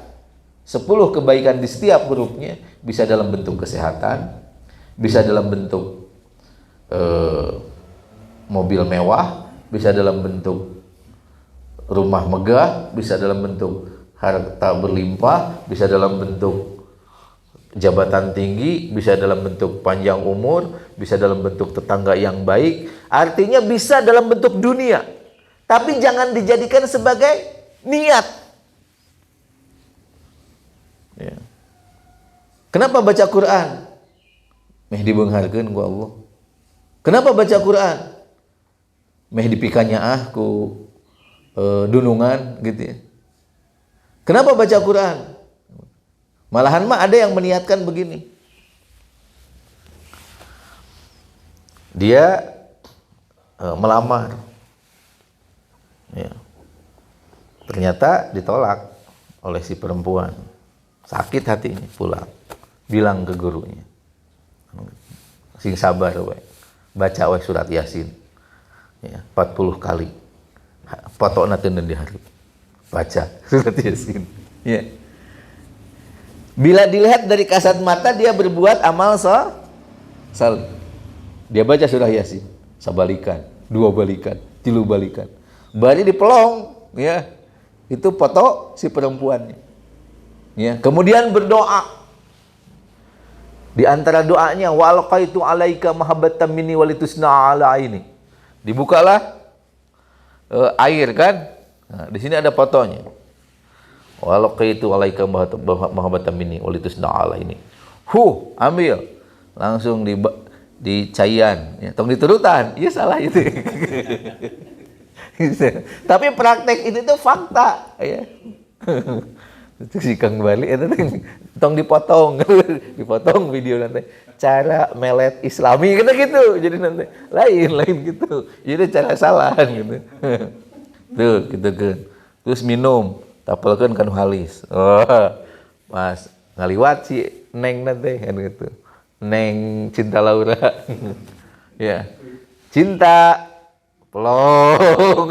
10 kebaikan di setiap hurufnya bisa dalam bentuk kesehatan, bisa dalam bentuk mobil mewah, bisa dalam bentuk rumah megah, bisa dalam bentuk harta berlimpah, bisa dalam bentuk jabatan tinggi, bisa dalam bentuk panjang umur, bisa dalam bentuk tetangga yang baik. Artinya bisa dalam bentuk dunia, tapi jangan dijadikan sebagai niat. Ya. Kenapa baca Quran? Meh dibeungharkeun ku Allah. Kenapa baca Quran? Meh dipikanya ku dunungan gitu ya. Kenapa baca Quran? Malahan mah ada yang meniatkan begini. Dia melamar. Ya. Ternyata ditolak oleh si perempuan. Sakit hatinya, pulang. Bilang ke gurunya. Sing sabar we. Baca we surat Yasin. Ya, 40 kali. Potona teu di hari. Baca surat Yasin. Ya. Bila dilihat dari kasat mata dia berbuat amal salih. Dia baca surah Yasin, sabalikan, 2 balikan, 3 balikan. Bari dipelong, ya. Itu foto si perempuannya. Ya, kemudian berdoa. Di antara doanya, wa alqaitu alaika mahabbatan minni walitusna ala aini. Dibukalah air kan? Nah, di sini ada fotonya. Wa alqaitu alaika mahabbatan minni walitusna ala ini. Ambil. Langsung di caian, ya, tong diturutan. Iya salah itu. Tapi praktek itu tuh fakta, ya. Itu si Kang Bali itu tong dipotong video nanti cara melet Islami gitu jadi nanti lain gitu jadi cara salah gitu tuh gitu kan terus minum tapelkeun kan halis pas ngaliwat si neng nanti kan gitu neng Cinta Laura ya cinta pelong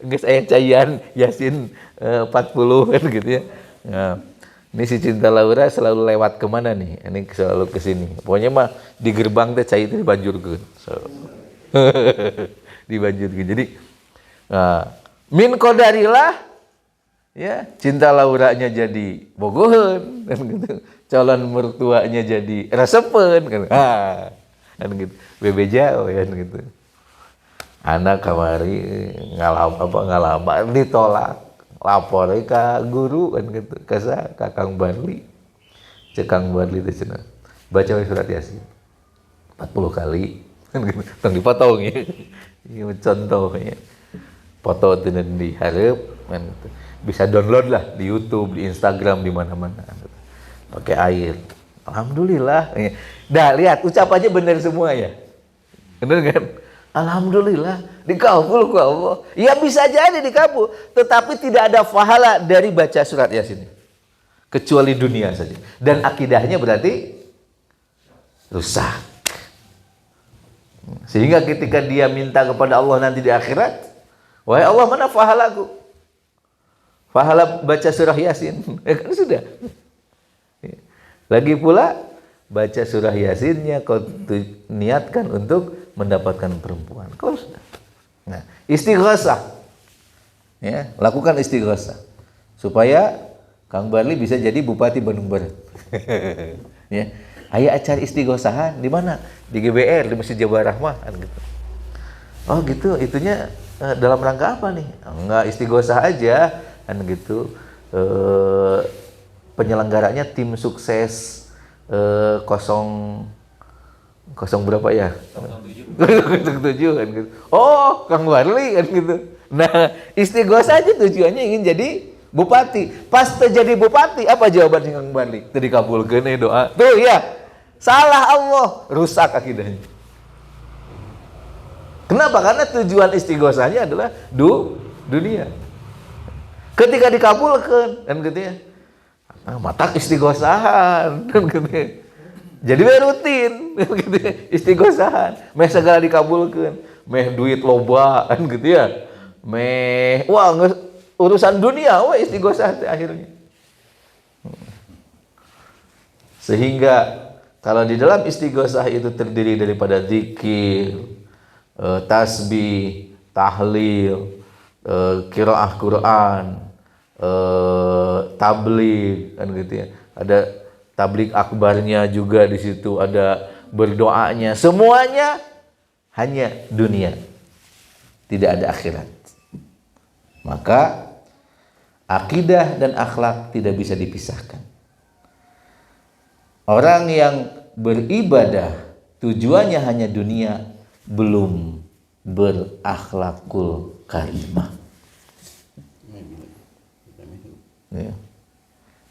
geus aya caian Yasin 40 kan gitu ya. Nah, ini si Cinta Laura selalu lewat kemana nih? Ini selalu ke sini. Pokoknya mah di gerbang teh cai itu dibanjurkeun. Dibanjurkeun. Jadi min qadarillah Ya, cinta lauranya jadi bogoheun kan gitu. Calon mertuanya jadi resepen kan. Kan gitu. Bebejao kan gitu. Anak kamari ngalamar ditolak. Lapor ke guru kan gitu. Ka Kang Barli. Cek Kang Barli teh cenah. Baca surat Yasin 40 kali. Kan gitu. Tong dipotong ya. Ieu contohnya. Foto teu dihareup kan gitu. Bisa download lah di YouTube, di Instagram, di mana-mana. Pakai air. Alhamdulillah. Dah lihat ucapannya benar semua ya. Benar kan? Alhamdulillah dikabul ku Allah. Ya bisa jadi dikabul, tetapi tidak ada pahala dari baca surat Yasin. Kecuali dunia saja. Dan akidahnya berarti rusak. Sehingga ketika dia minta kepada Allah nanti di akhirat, wahai Allah, mana pahalaku? Pahala baca surah Yasin, ya kan sudah. Lagi pula baca surah Yasinnya kau niatkan untuk mendapatkan perempuan, kau sudah. Nah, istighosah, ya, lakukan istighosah supaya Kang Barli bisa jadi Bupati Bandung Barat. Ya, aya acara istighosahan di mana? Di GBR, di Masjid Jabar Rahmah, kan gitu. Oh gitu, itunya dalam rangka apa nih? Enggak, istighosah aja. Kan gitu. Penyelenggaranya tim sukses kosong berapa ya? 07 kan gitu. Oh, Kang Barli kan gitu. Nah, istighosah aja tujuannya ingin jadi bupati. Pas terjadi bupati, apa jawaban Kang Barli? Teu dikabulkeun doa. Tuh ya. Salah Allah, rusak akidahnya. Kenapa? Karena tujuan istighosahnya adalah dunia. Ketika dikabulkan, kan gitu ya. Matak istighosahan, kan gitu ya. Jadi rutin, kan gitu ya. Istighosahan, meh segala dikabulkan, meh duit loba, kan gitu ya. Meh, wah urusan dunia, wah istighosahan akhirnya. Sehingga kalau di dalam istighosah itu terdiri daripada zikir, tasbih, tahlil, qiraah Quran, tabligh kan gitu ya. Ada tabligh akbarnya juga di situ, ada berdoanya. Semuanya hanya dunia. Tidak ada akhirat. Maka akidah dan akhlak tidak bisa dipisahkan. Orang yang beribadah tujuannya hanya dunia belum berakhlakul karimah. Ya.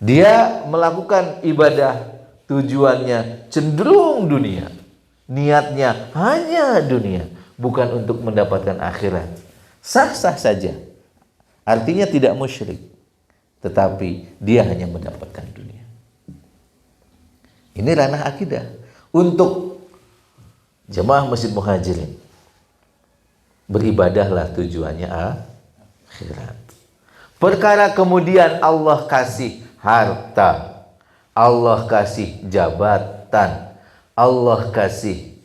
Dia melakukan ibadah tujuannya cenderung dunia. Niatnya hanya dunia, bukan untuk mendapatkan akhirat. Sah-sah saja. Artinya tidak musyrik. Tetapi dia hanya mendapatkan dunia. Ini ranah akidah. Untuk jemaah Masjid Muhajirin, beribadahlah tujuannya akhirat. Perkara kemudian Allah kasih harta, Allah kasih jabatan, Allah kasih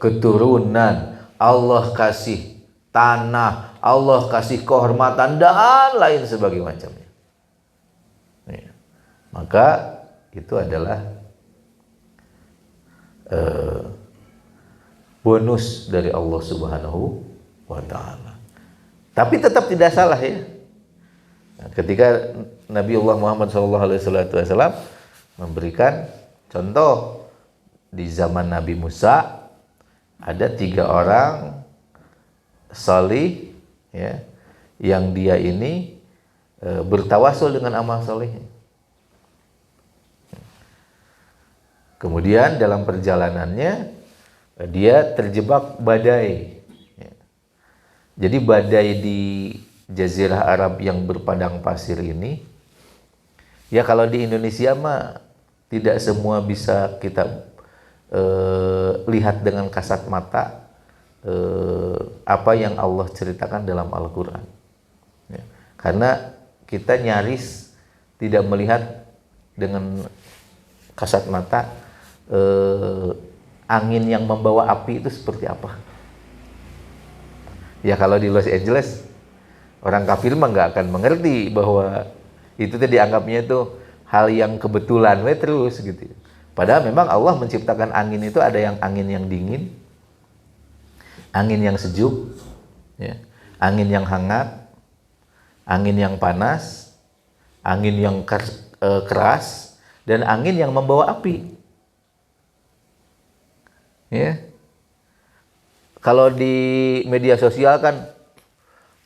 keturunan, Allah kasih tanah, Allah kasih kehormatan dan lain sebagainya macamnya. Ya. Maka itu adalah bonus dari Allah Subhanahu wa Ta'ala. Tapi tetap tidak salah ya. Nah, ketika Nabiullah Muhammad SAW memberikan contoh di zaman Nabi Musa, ada 3 orang salih ya, yang dia ini bertawasul dengan amal salehnya. Kemudian dalam perjalanannya dia terjebak badai. Jadi badai di Jazirah Arab yang berpadang pasir ini, ya kalau di Indonesia mah tidak semua bisa kita lihat dengan kasat mata apa yang Allah ceritakan dalam Al-Quran. Ya. Karena kita nyaris tidak melihat dengan kasat mata angin yang membawa api itu seperti apa. Ya kalau di Los Angeles Orang kafir mah nggak akan mengerti bahwa itu tadi dianggapnya itu hal yang kebetulan terus gitu. Padahal memang Allah menciptakan angin itu ada yang angin yang dingin, angin yang sejuk, ya, angin yang hangat, angin yang panas, angin yang keras, dan angin yang membawa api. Ya. Kalau di media sosial kan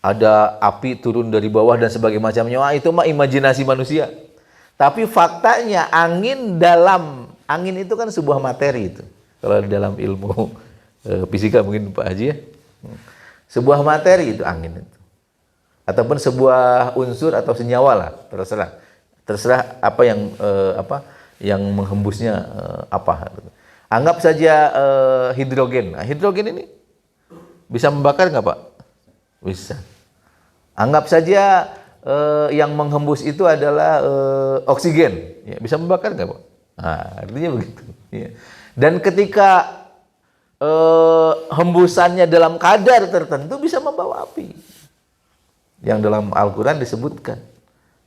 ada api turun dari bawah dan sebagainya macamnya. Wah, itu mah imajinasi manusia. Tapi faktanya angin itu kan sebuah materi itu. Kalau dalam ilmu fisika mungkin Pak Haji ya. Sebuah materi itu angin itu. Ataupun sebuah unsur atau senyawa lah, terserah. Terserah apa yang menghembusnya apa. Anggap saja hidrogen. Nah, hidrogen ini bisa membakar nggak Pak? Bisa. Anggap saja yang menghembus itu adalah oksigen, ya, bisa membakar nggak Pak? Nah, artinya begitu. Ya. Dan ketika hembusannya dalam kadar tertentu bisa membawa api, yang dalam Al-Quran disebutkan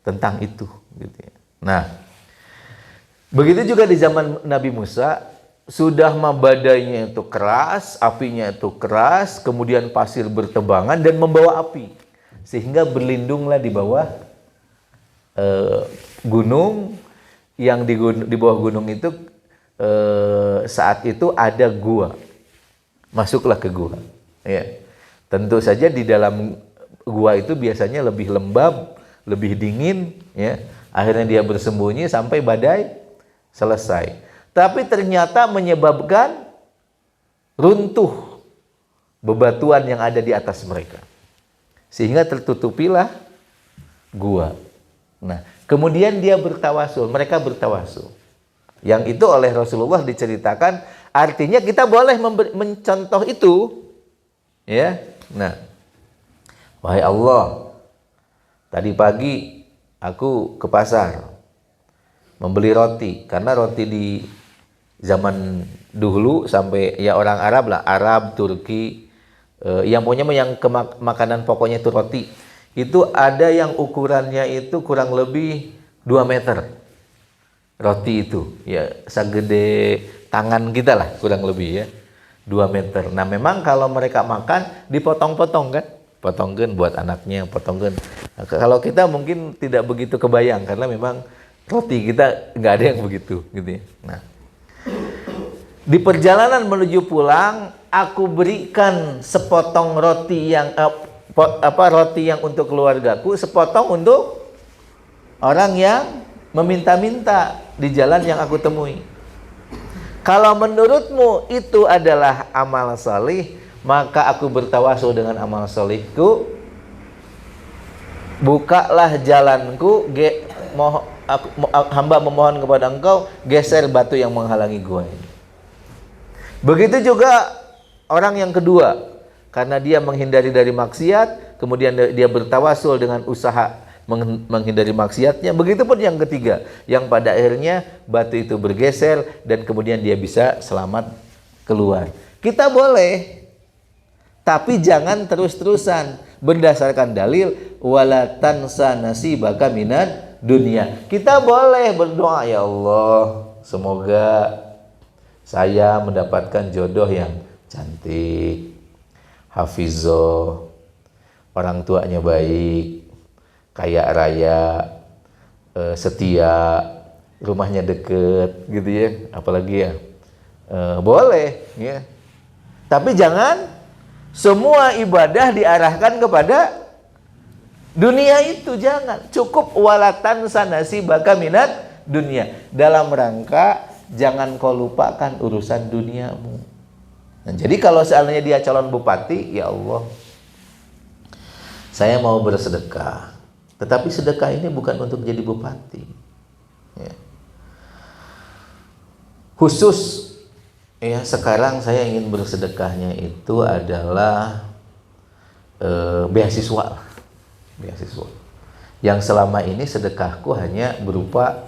tentang itu. Gitu ya. Nah, begitu juga di zaman Nabi Musa. Sudah badainya itu keras, apinya itu keras, kemudian pasir bertebangan dan membawa api. Sehingga berlindunglah di bawah gunung, yang di bawah gunung itu saat itu ada gua. Masuklah ke gua. Ya. Tentu saja di dalam gua itu biasanya lebih lembab, lebih dingin. Ya. Akhirnya dia bersembunyi sampai badai selesai. Tapi ternyata menyebabkan runtuh bebatuan yang ada di atas mereka. Sehingga tertutupilah gua. Nah, kemudian dia bertawasul, mereka bertawasul. Yang itu oleh Rasulullah diceritakan, artinya kita boleh mencontoh itu. Ya. Nah, wahai Allah, tadi pagi aku ke pasar membeli roti, karena roti di zaman dulu sampai ya orang Arab lah, Arab, Turki, yang punya makanan pokoknya itu roti. Itu ada yang ukurannya itu kurang lebih 2 meter. Roti itu, ya segede tangan kita lah kurang lebih ya. 2 meter. Nah, memang kalau mereka makan dipotong-potong kan? Potongkan buat anaknya, potongkan. Nah, kalau kita mungkin tidak begitu kebayang karena memang roti kita nggak ada yang begitu gitu ya. Nah, di perjalanan menuju pulang, aku berikan sepotong roti yang roti yang untuk keluargaku, sepotong untuk orang yang meminta-minta di jalan yang aku temui. Kalau menurutmu itu adalah amal salih, maka aku bertawasul dengan amal salihku. Bukalah jalanku, hamba memohon kepada engkau, geser batu yang menghalangi gua ini. Begitu juga orang yang kedua, karena dia menghindari dari maksiat, kemudian dia bertawasul dengan usaha menghindari maksiatnya. Begitupun yang ketiga, yang pada akhirnya batu itu bergeser dan kemudian dia bisa selamat keluar. Kita boleh, tapi jangan terus-terusan berdasarkan dalil wala tansa nasibaka minad dunia. Kita boleh berdoa, ya Allah, semoga saya mendapatkan jodoh yang cantik, hafizoh, orang tuanya baik, kaya raya, setia, rumahnya deket, gitu ya. Apalagi ya, boleh, ya. Tapi jangan semua ibadah diarahkan kepada dunia itu, jangan. Cukup walatan sanasi baka minat dunia. Dalam rangka jangan kau lupakan urusan duniamu. Nah, jadi kalau seandainya dia calon bupati, ya Allah, saya mau bersedekah. Tetapi sedekah ini bukan untuk jadi bupati. Ya. Khusus, ya, sekarang saya ingin bersedekahnya itu adalah beasiswa. Beasiswa. Yang selama ini sedekahku hanya berupa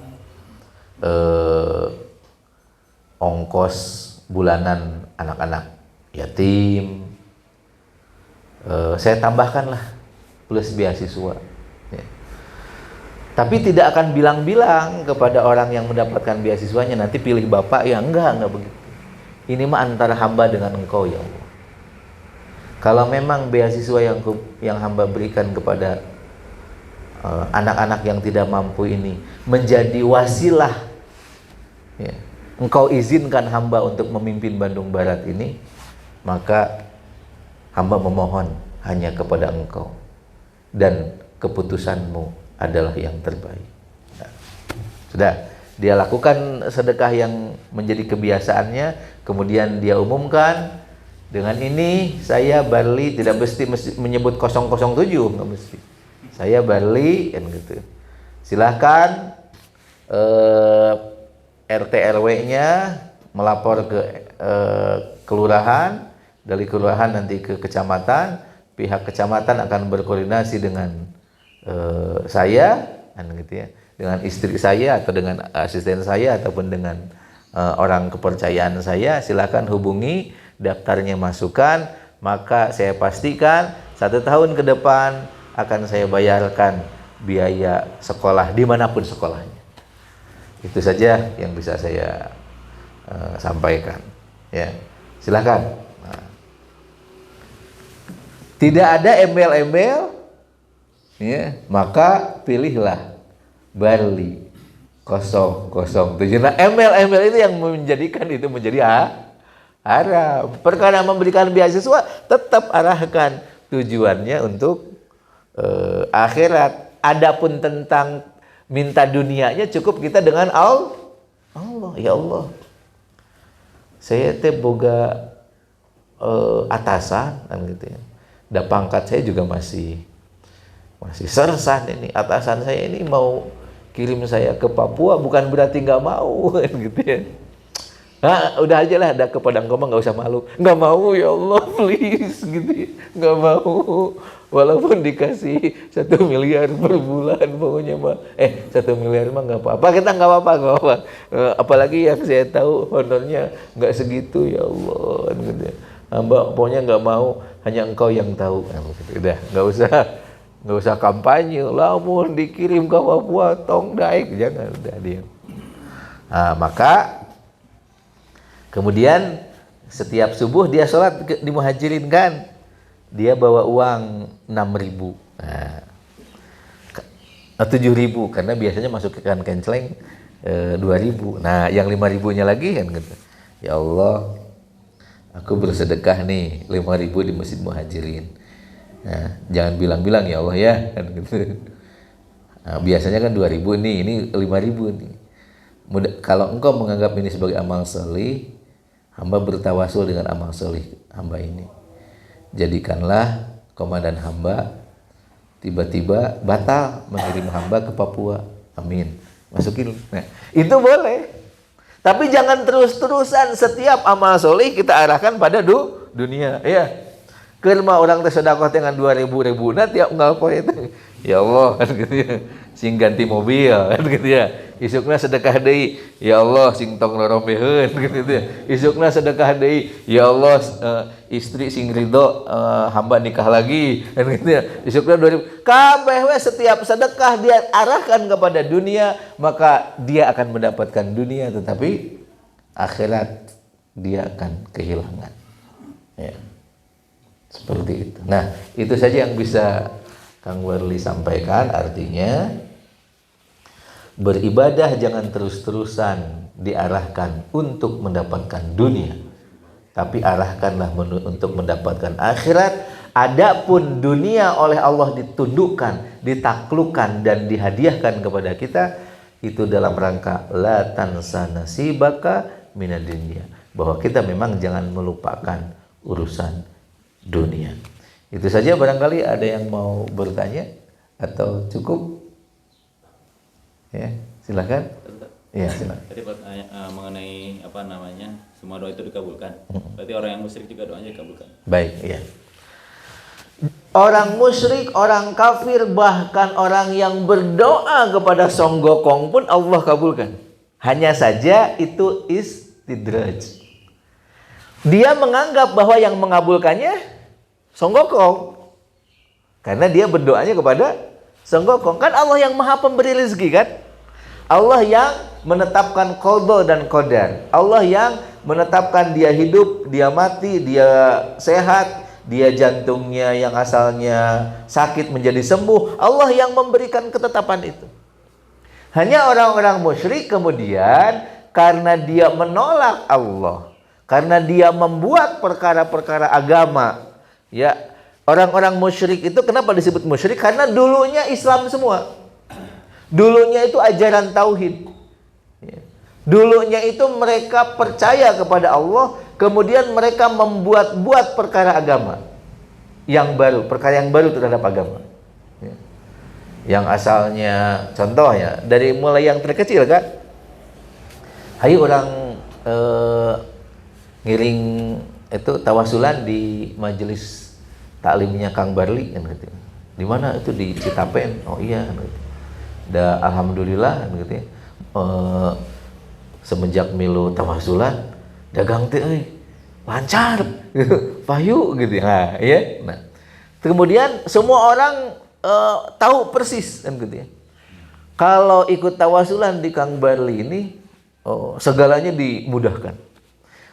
ongkos bulanan anak-anak yatim. Saya tambahkanlah plus beasiswa. Ya. Tapi tidak akan bilang-bilang kepada orang yang mendapatkan beasiswanya, nanti pilih bapak, ya enggak begitu. Ini mah antara hamba dengan engkau ya Allah. Kalau memang beasiswa yang hamba berikan kepada anak-anak yang tidak mampu ini menjadi wasilah, ya, engkau izinkan hamba untuk memimpin Bandung Barat ini, maka hamba memohon hanya kepada engkau, dan keputusanmu adalah yang terbaik. Nah, sudah, dia lakukan sedekah yang menjadi kebiasaannya, kemudian dia umumkan, dengan ini saya Barli, tidak mesti menyebut 007, nggak mesti. Saya Barli, kan gitu. Silahkan RT RW-nya melapor ke kelurahan, dari kelurahan nanti ke kecamatan, pihak kecamatan akan berkoordinasi dengan saya, kan gitu ya, dengan istri saya atau dengan asisten saya ataupun dengan orang kepercayaan saya. Silakan hubungi, daftarnya masukkan, maka saya pastikan 1 tahun ke depan akan saya bayarkan biaya sekolah dimanapun sekolahnya. Itu saja yang bisa saya sampaikan. Ya, silakan. Nah. Tidak ada embel-embel, ya, maka pilihlah Barli 007. Nah, embel-embel itu yang menjadikan itu menjadi haram. Perkara memberikan beasiswa, tetap arahkan tujuannya untuk akhirat. Adapun tentang minta dunianya, cukup kita dengan Allah. Ya Allah, saya teh boga atasan, kan gitu ya. Da pangkat saya juga masih sersan ini. Atasan saya ini mau kirim saya ke Papua, bukan berarti nggak mau, kan gitu ya. Nah, udah aja lah, ada ke Padang Koma, nggak usah malu. Nggak mau ya Allah, please, gitu ya. Nggak mau. Walaupun dikasih 1 miliar per bulan, pokoknya mah. 1 miliar mah nggak apa-apa. Kita nggak apa-apa. Apalagi yang saya tahu honornya nggak segitu, ya Allah. Gitu ya. Hamba pokoknya nggak mau, hanya engkau yang tahu. Nah, udah, nggak usah kampanye. Lamun dikirim ke Papua, tong daik, jangan, udah diam. Nah, maka kemudian setiap subuh dia sholat di Muhajirin, kan, dia bawa uang 6.000, nah, 7.000, karena biasanya masuk ke kan kenceleng 2.000. Nah, yang 5.000-nya lagi, kan gitu. Ya Allah, aku bersedekah nih 5.000 di Masjid Muhajirin. Nah, jangan bilang-bilang ya Allah ya, kan gitu. Nah, biasanya kan 2.000 nih, ini 5.000 nih. Kalau engkau menganggap ini sebagai amal solih, hamba bertawasul dengan amal solih hamba ini. Jadikanlah komandan hamba tiba-tiba batal mengirim hamba ke Papua. Amin. Masukin. Nah, itu boleh. Tapi jangan terus-terusan setiap amal solih kita arahkan pada dunia. Ya. Kerma orang tersedekah dengan 2.000 nah tiap ngalpoe itu. Ya Allah, kan gitu ya. Sing ganti mobil, kan gitu ya. Isukna sedekah deui, ya Allah sing tong lorombeheun, gitu ya. Isukna sedekah deui, ya Allah istri sing ridho hamba nikah lagi, kan gitu ya. Isukna 2.000. Kabeh we setiap sedekah dia arahkan kepada dunia, maka dia akan mendapatkan dunia, tetapi akhirat dia akan kehilangan. Ya. Seperti itu. Nah, itu saja yang bisa Kang Warli sampaikan. Artinya beribadah jangan terus-terusan diarahkan untuk mendapatkan dunia, tapi arahkanlah untuk mendapatkan akhirat. Adapun dunia oleh Allah ditundukkan, ditaklukkan, dan dihadiahkan kepada kita, itu dalam rangka la tansa nasibaka minad dunya, bahwa kita memang jangan melupakan urusan dunia. Itu saja, barangkali ada yang mau bertanya atau cukup? Ya, silakan. Ya, silakan. Tadi mengenai apa namanya, semua doa itu dikabulkan. Berarti orang yang musyrik juga doanya dikabulkan. Baik, ya. Orang musyrik, orang kafir, bahkan orang yang berdoa kepada Songgokong pun Allah kabulkan. Hanya saja itu istidraj. Dia menganggap bahwa yang mengabulkannya Songgokong. Karena dia berdoanya kepada Songgokong. Kan Allah yang maha pemberi rezeki kan? Allah yang menetapkan qada dan qadar. Allah yang menetapkan dia hidup, dia mati, dia sehat, dia jantungnya yang asalnya sakit menjadi sembuh. Allah yang memberikan ketetapan itu. Hanya orang-orang musyrik kemudian karena dia menolak Allah, karena dia membuat perkara-perkara agama, ya, orang-orang musyrik itu kenapa disebut musyrik? Karena dulunya Islam semua. Dulunya itu ajaran tauhid. Dulunya itu mereka percaya kepada Allah, kemudian mereka membuat-buat perkara agama yang baru, perkara yang baru terhadap agama. Yang asalnya, contohnya dari mulai yang terkecil kan, hayu orang ngiring itu tawasulan di majelis taklimnya Kang Barli kan gitu. Di mana itu di Citapen? Oh iya kan gitu. Da alhamdulillah kan gitu ya. Semenjak milu tawasulan dagang teh lancar payu gitu ya. Ya. Nah, kemudian semua orang tahu persis kan gitu ya. Kalau ikut tawasulan di Kang Barli ini segalanya dimudahkan.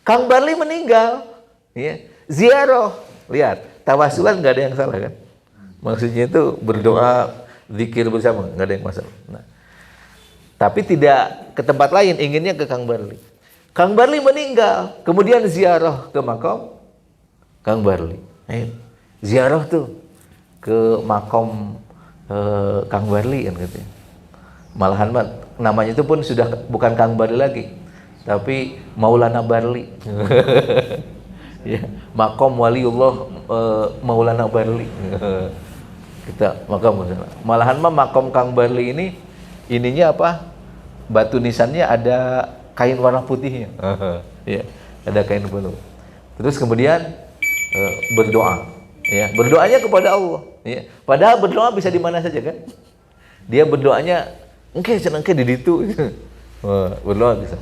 Kang Barli meninggal, ya. Ziarah, lihat, tawasulan nggak ada yang salah kan? Maksudnya itu berdoa, zikir bersama, nggak ada yang masalah. Nah, tapi tidak ke tempat lain, inginnya ke Kang Barli. Kang Barli meninggal, kemudian ziarah ke makam Kang Barli. Ziarah tuh ke makam Kang Barli kan gitu. Malahan namanya itu pun sudah bukan Kang Barli lagi, tapi Maulana Barli. Ya, makam waliullah Maulana Barli. Kita makam malahan makam Kang Barli ini ininya apa? Batu nisannya ada kain warna putihnya. Ya, ada kain putih. Terus kemudian berdoa, ya, berdoanya kepada Allah, ya. Padahal berdoa bisa di mana saja kan? Dia berdoanya engke di ditu. Berdoa bisa.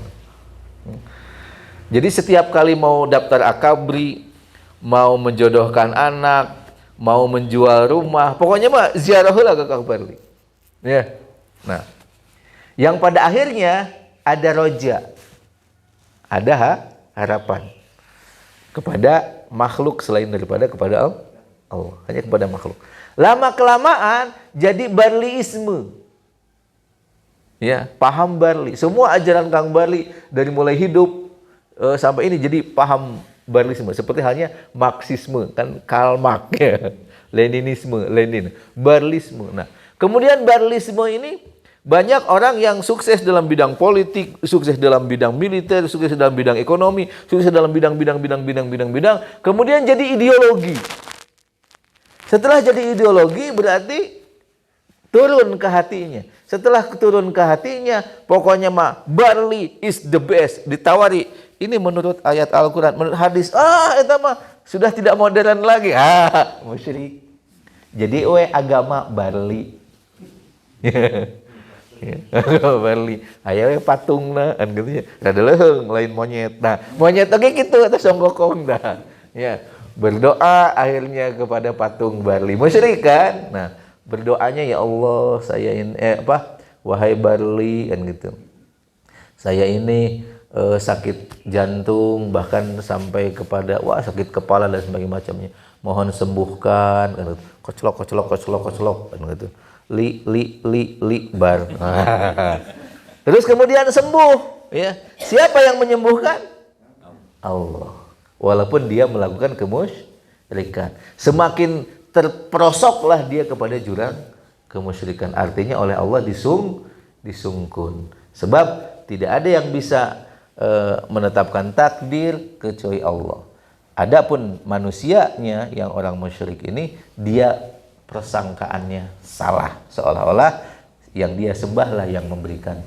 Jadi setiap kali mau daftar akabri, mau menjodohkan anak, mau menjual rumah, pokoknya mah ziarah heula ke Kang Barli. Ya. Nah, yang pada akhirnya ada roja, ada harapan kepada makhluk selain daripada kepada Allah, hanya kepada makhluk. Lama kelamaan jadi Barliisme, ya, paham Barli. Semua ajaran Kang Barli dari mulai hidup sampai ini jadi paham Barliisme. Seperti halnya Marxisme kan Karl Marx, ya. Leninisme, Lenin, Barliisme. Nah, kemudian Barliisme ini banyak orang yang sukses dalam bidang politik, sukses dalam bidang militer, sukses dalam bidang ekonomi, sukses dalam bidang, kemudian jadi ideologi. Setelah jadi ideologi berarti turun ke hatinya. Setelah turun ke hatinya, pokoknya mah Barli is the best, ditawari. Ini menurut ayat Al-Quran, menurut hadis, itu mah sudah tidak modern lagi. Musyrik. Jadi agama Barli. Barli, aya patung na kan gitu ya. Rada leung lain monyet. Nah, monyet oke gitu atau songgokong dah. Ya, berdoa akhirnya kepada patung Barli. Musyrik kan? Nah, berdoanya ya Allah, saya ini wahai Barli kan gitu. Saya ini sakit jantung bahkan sampai kepada sakit kepala dan sebagainya macamnya. Mohon sembuhkan kan gitu. Koclok kan gitu. Li bar. Terus kemudian sembuh, ya. Siapa yang menyembuhkan? Allah. Walaupun dia melakukan kemusyrikan. Semakin terperosoklah dia kepada jurang kemusyrikan. Artinya oleh Allah disungkun. Sebab tidak ada yang bisa menetapkan takdir kecuali Allah. Adapun manusianya yang orang musyrik ini, dia persangkaannya salah, seolah-olah yang dia sembahlah yang memberikan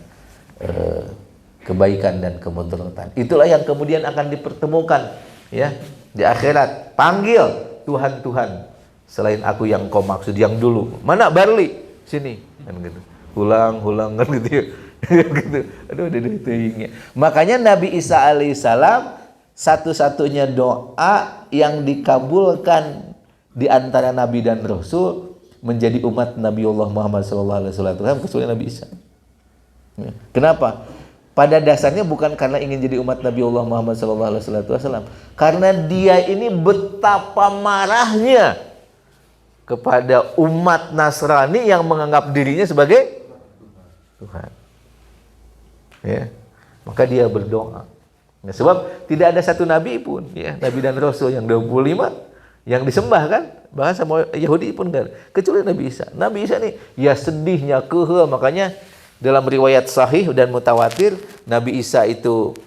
kebaikan dan kemudaratan. Itulah yang kemudian akan dipertemukan, ya, di akhirat. Panggil Tuhan selain aku yang kau maksud yang dulu. Mana Barli? Sini kan gitu. Ulang kan gitu ya. Gitu. Aduh teuingnya. Makanya Nabi Isa alaihissalam satu-satunya doa yang dikabulkan di antara nabi dan rasul menjadi umat Nabiullah Muhammad SAW kecuali Nabi Isa. Ya. Kenapa? Pada dasarnya bukan karena ingin jadi umat Nabiullah Muhammad SAW, karena dia ini betapa marahnya kepada umat Nasrani yang menganggap dirinya sebagai Tuhan. Ya. Maka dia berdoa. Nah, sebab tidak ada satu nabi pun, ya, nabi dan rasul yang 25 yang disembah kan, bahkan sama Yahudi pun kan, kecuali Nabi Isa. Nabi Isa nih, ya sedihnya makanya dalam riwayat sahih dan mutawatir, Nabi Isa itu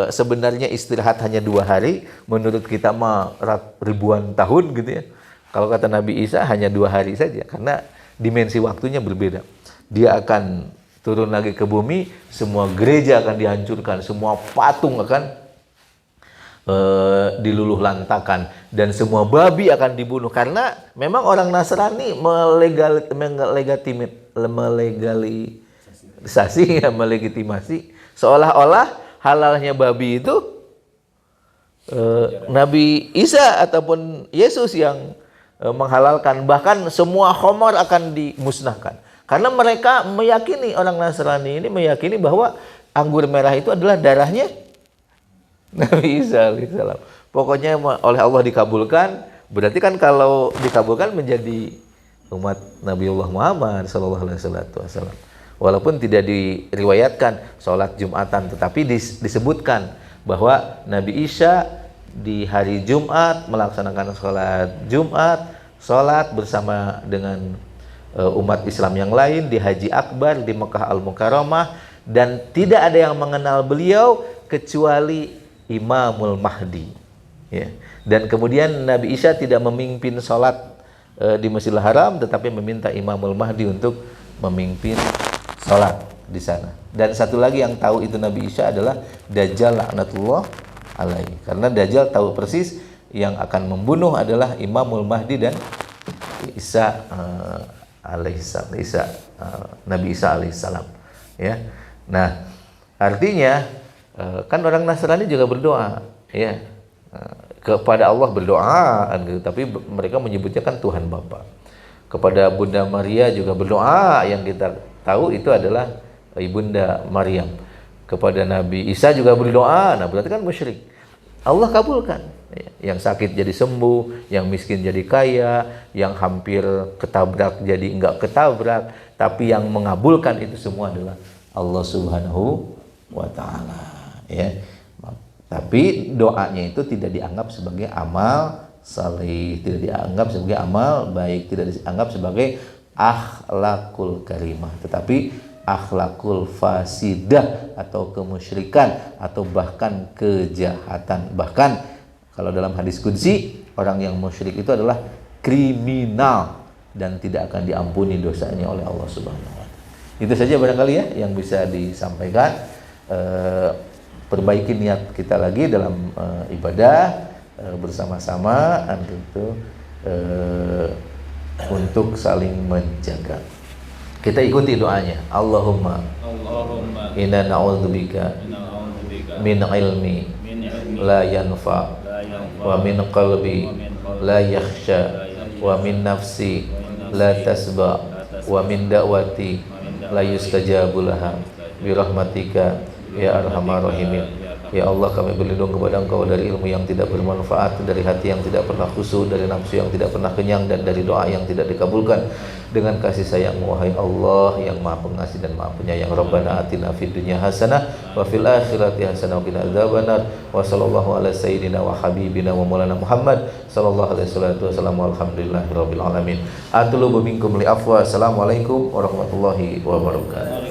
sebenarnya istirahat hanya 2 hari, menurut kita mah ribuan tahun gitu ya. Kalau kata Nabi Isa hanya 2 hari saja, karena dimensi waktunya berbeda. Dia akan turun lagi ke bumi, semua gereja akan dihancurkan, semua patung akan diluluh lantakan, dan semua babi akan dibunuh, karena memang orang Nasrani melegitimasi seolah-olah halalnya babi itu Nabi Isa ataupun Yesus yang menghalalkan, bahkan semua khamar akan dimusnahkan. Karena mereka meyakini, orang Nasrani ini meyakini bahwa anggur merah itu adalah darahnya Nabi Isa alaihissalam. Pokoknya oleh Allah dikabulkan, berarti kan kalau dikabulkan menjadi umat Nabiullah Muhammad SAW. Walaupun tidak diriwayatkan sholat Jumatan, tetapi disebutkan bahwa Nabi Isa di hari Jumat melaksanakan sholat Jumat, sholat bersama dengan umat Islam yang lain di Haji Akbar di Mekah Al-Mukarramah, dan tidak ada yang mengenal beliau kecuali Imamul Mahdi. Ya. Dan kemudian Nabi Isa tidak memimpin sholat di Masjidil Haram, tetapi meminta Imamul Mahdi untuk memimpin sholat di sana. Dan satu lagi yang tahu itu Nabi Isa adalah Dajjal laknatullah alaihi, karena Dajjal tahu persis yang akan membunuh adalah Imamul Mahdi dan Isa Nabi Isa alaihissalam. Ya. Nah, artinya kan orang Nasrani juga berdoa, ya, kepada Allah berdoa, gitu. Tapi mereka menyebutnya kan Tuhan Bapa. Kepada Bunda Maria juga berdoa, yang kita tahu itu adalah Ibunda Maryam. Kepada Nabi Isa juga berdoa, nah berarti kan musyrik. Allah kabulkan. Yang sakit jadi sembuh, yang miskin jadi kaya, yang hampir ketabrak jadi enggak ketabrak, tapi yang mengabulkan itu semua adalah Allah Subhanahu wa Ta'ala. Ya, tapi doanya itu tidak dianggap sebagai amal saleh, tidak dianggap sebagai amal baik, tidak dianggap sebagai akhlakul karimah, tetapi akhlakul fasidah atau kemusyrikan atau bahkan kejahatan. Bahkan kalau dalam hadis qudsi, orang yang musyrik itu adalah kriminal dan tidak akan diampuni dosanya oleh Allah Subhanahu wa Ta'ala. Itu saja barangkali ya yang bisa disampaikan. Perbaiki niat kita lagi dalam ibadah bersama-sama, itu untuk saling menjaga. Kita ikuti doanya. Allahumma inna na'udzubika min ilmi la yanfa, wa min qalbi la yakhsha, wa min nafsi la tasba, wa min da'wati la yustajabu laha bi rahmatika ya arhamar rahimin. Ya Allah, kami berlindung kepada Engkau dari ilmu yang tidak bermanfaat, dari hati yang tidak pernah khusyuk, dari nafsu yang tidak pernah kenyang, dan dari doa yang tidak dikabulkan. Dengan kasih sayang-Mu wahai Allah yang Maha Pengasih dan Maha Penyayang. Rabbana atina fid dunya hasanah wa fil akhirati hasanah wa qina adzabannar. Wa sallallahu ala sayyidina wa habibina wa maulana Muhammad sallallahu alaihi wasallam. Alhamdulillahirabbil alamin. Atlubu minkum li afwa. Assalamualaikum warahmatullahi wabarakatuh.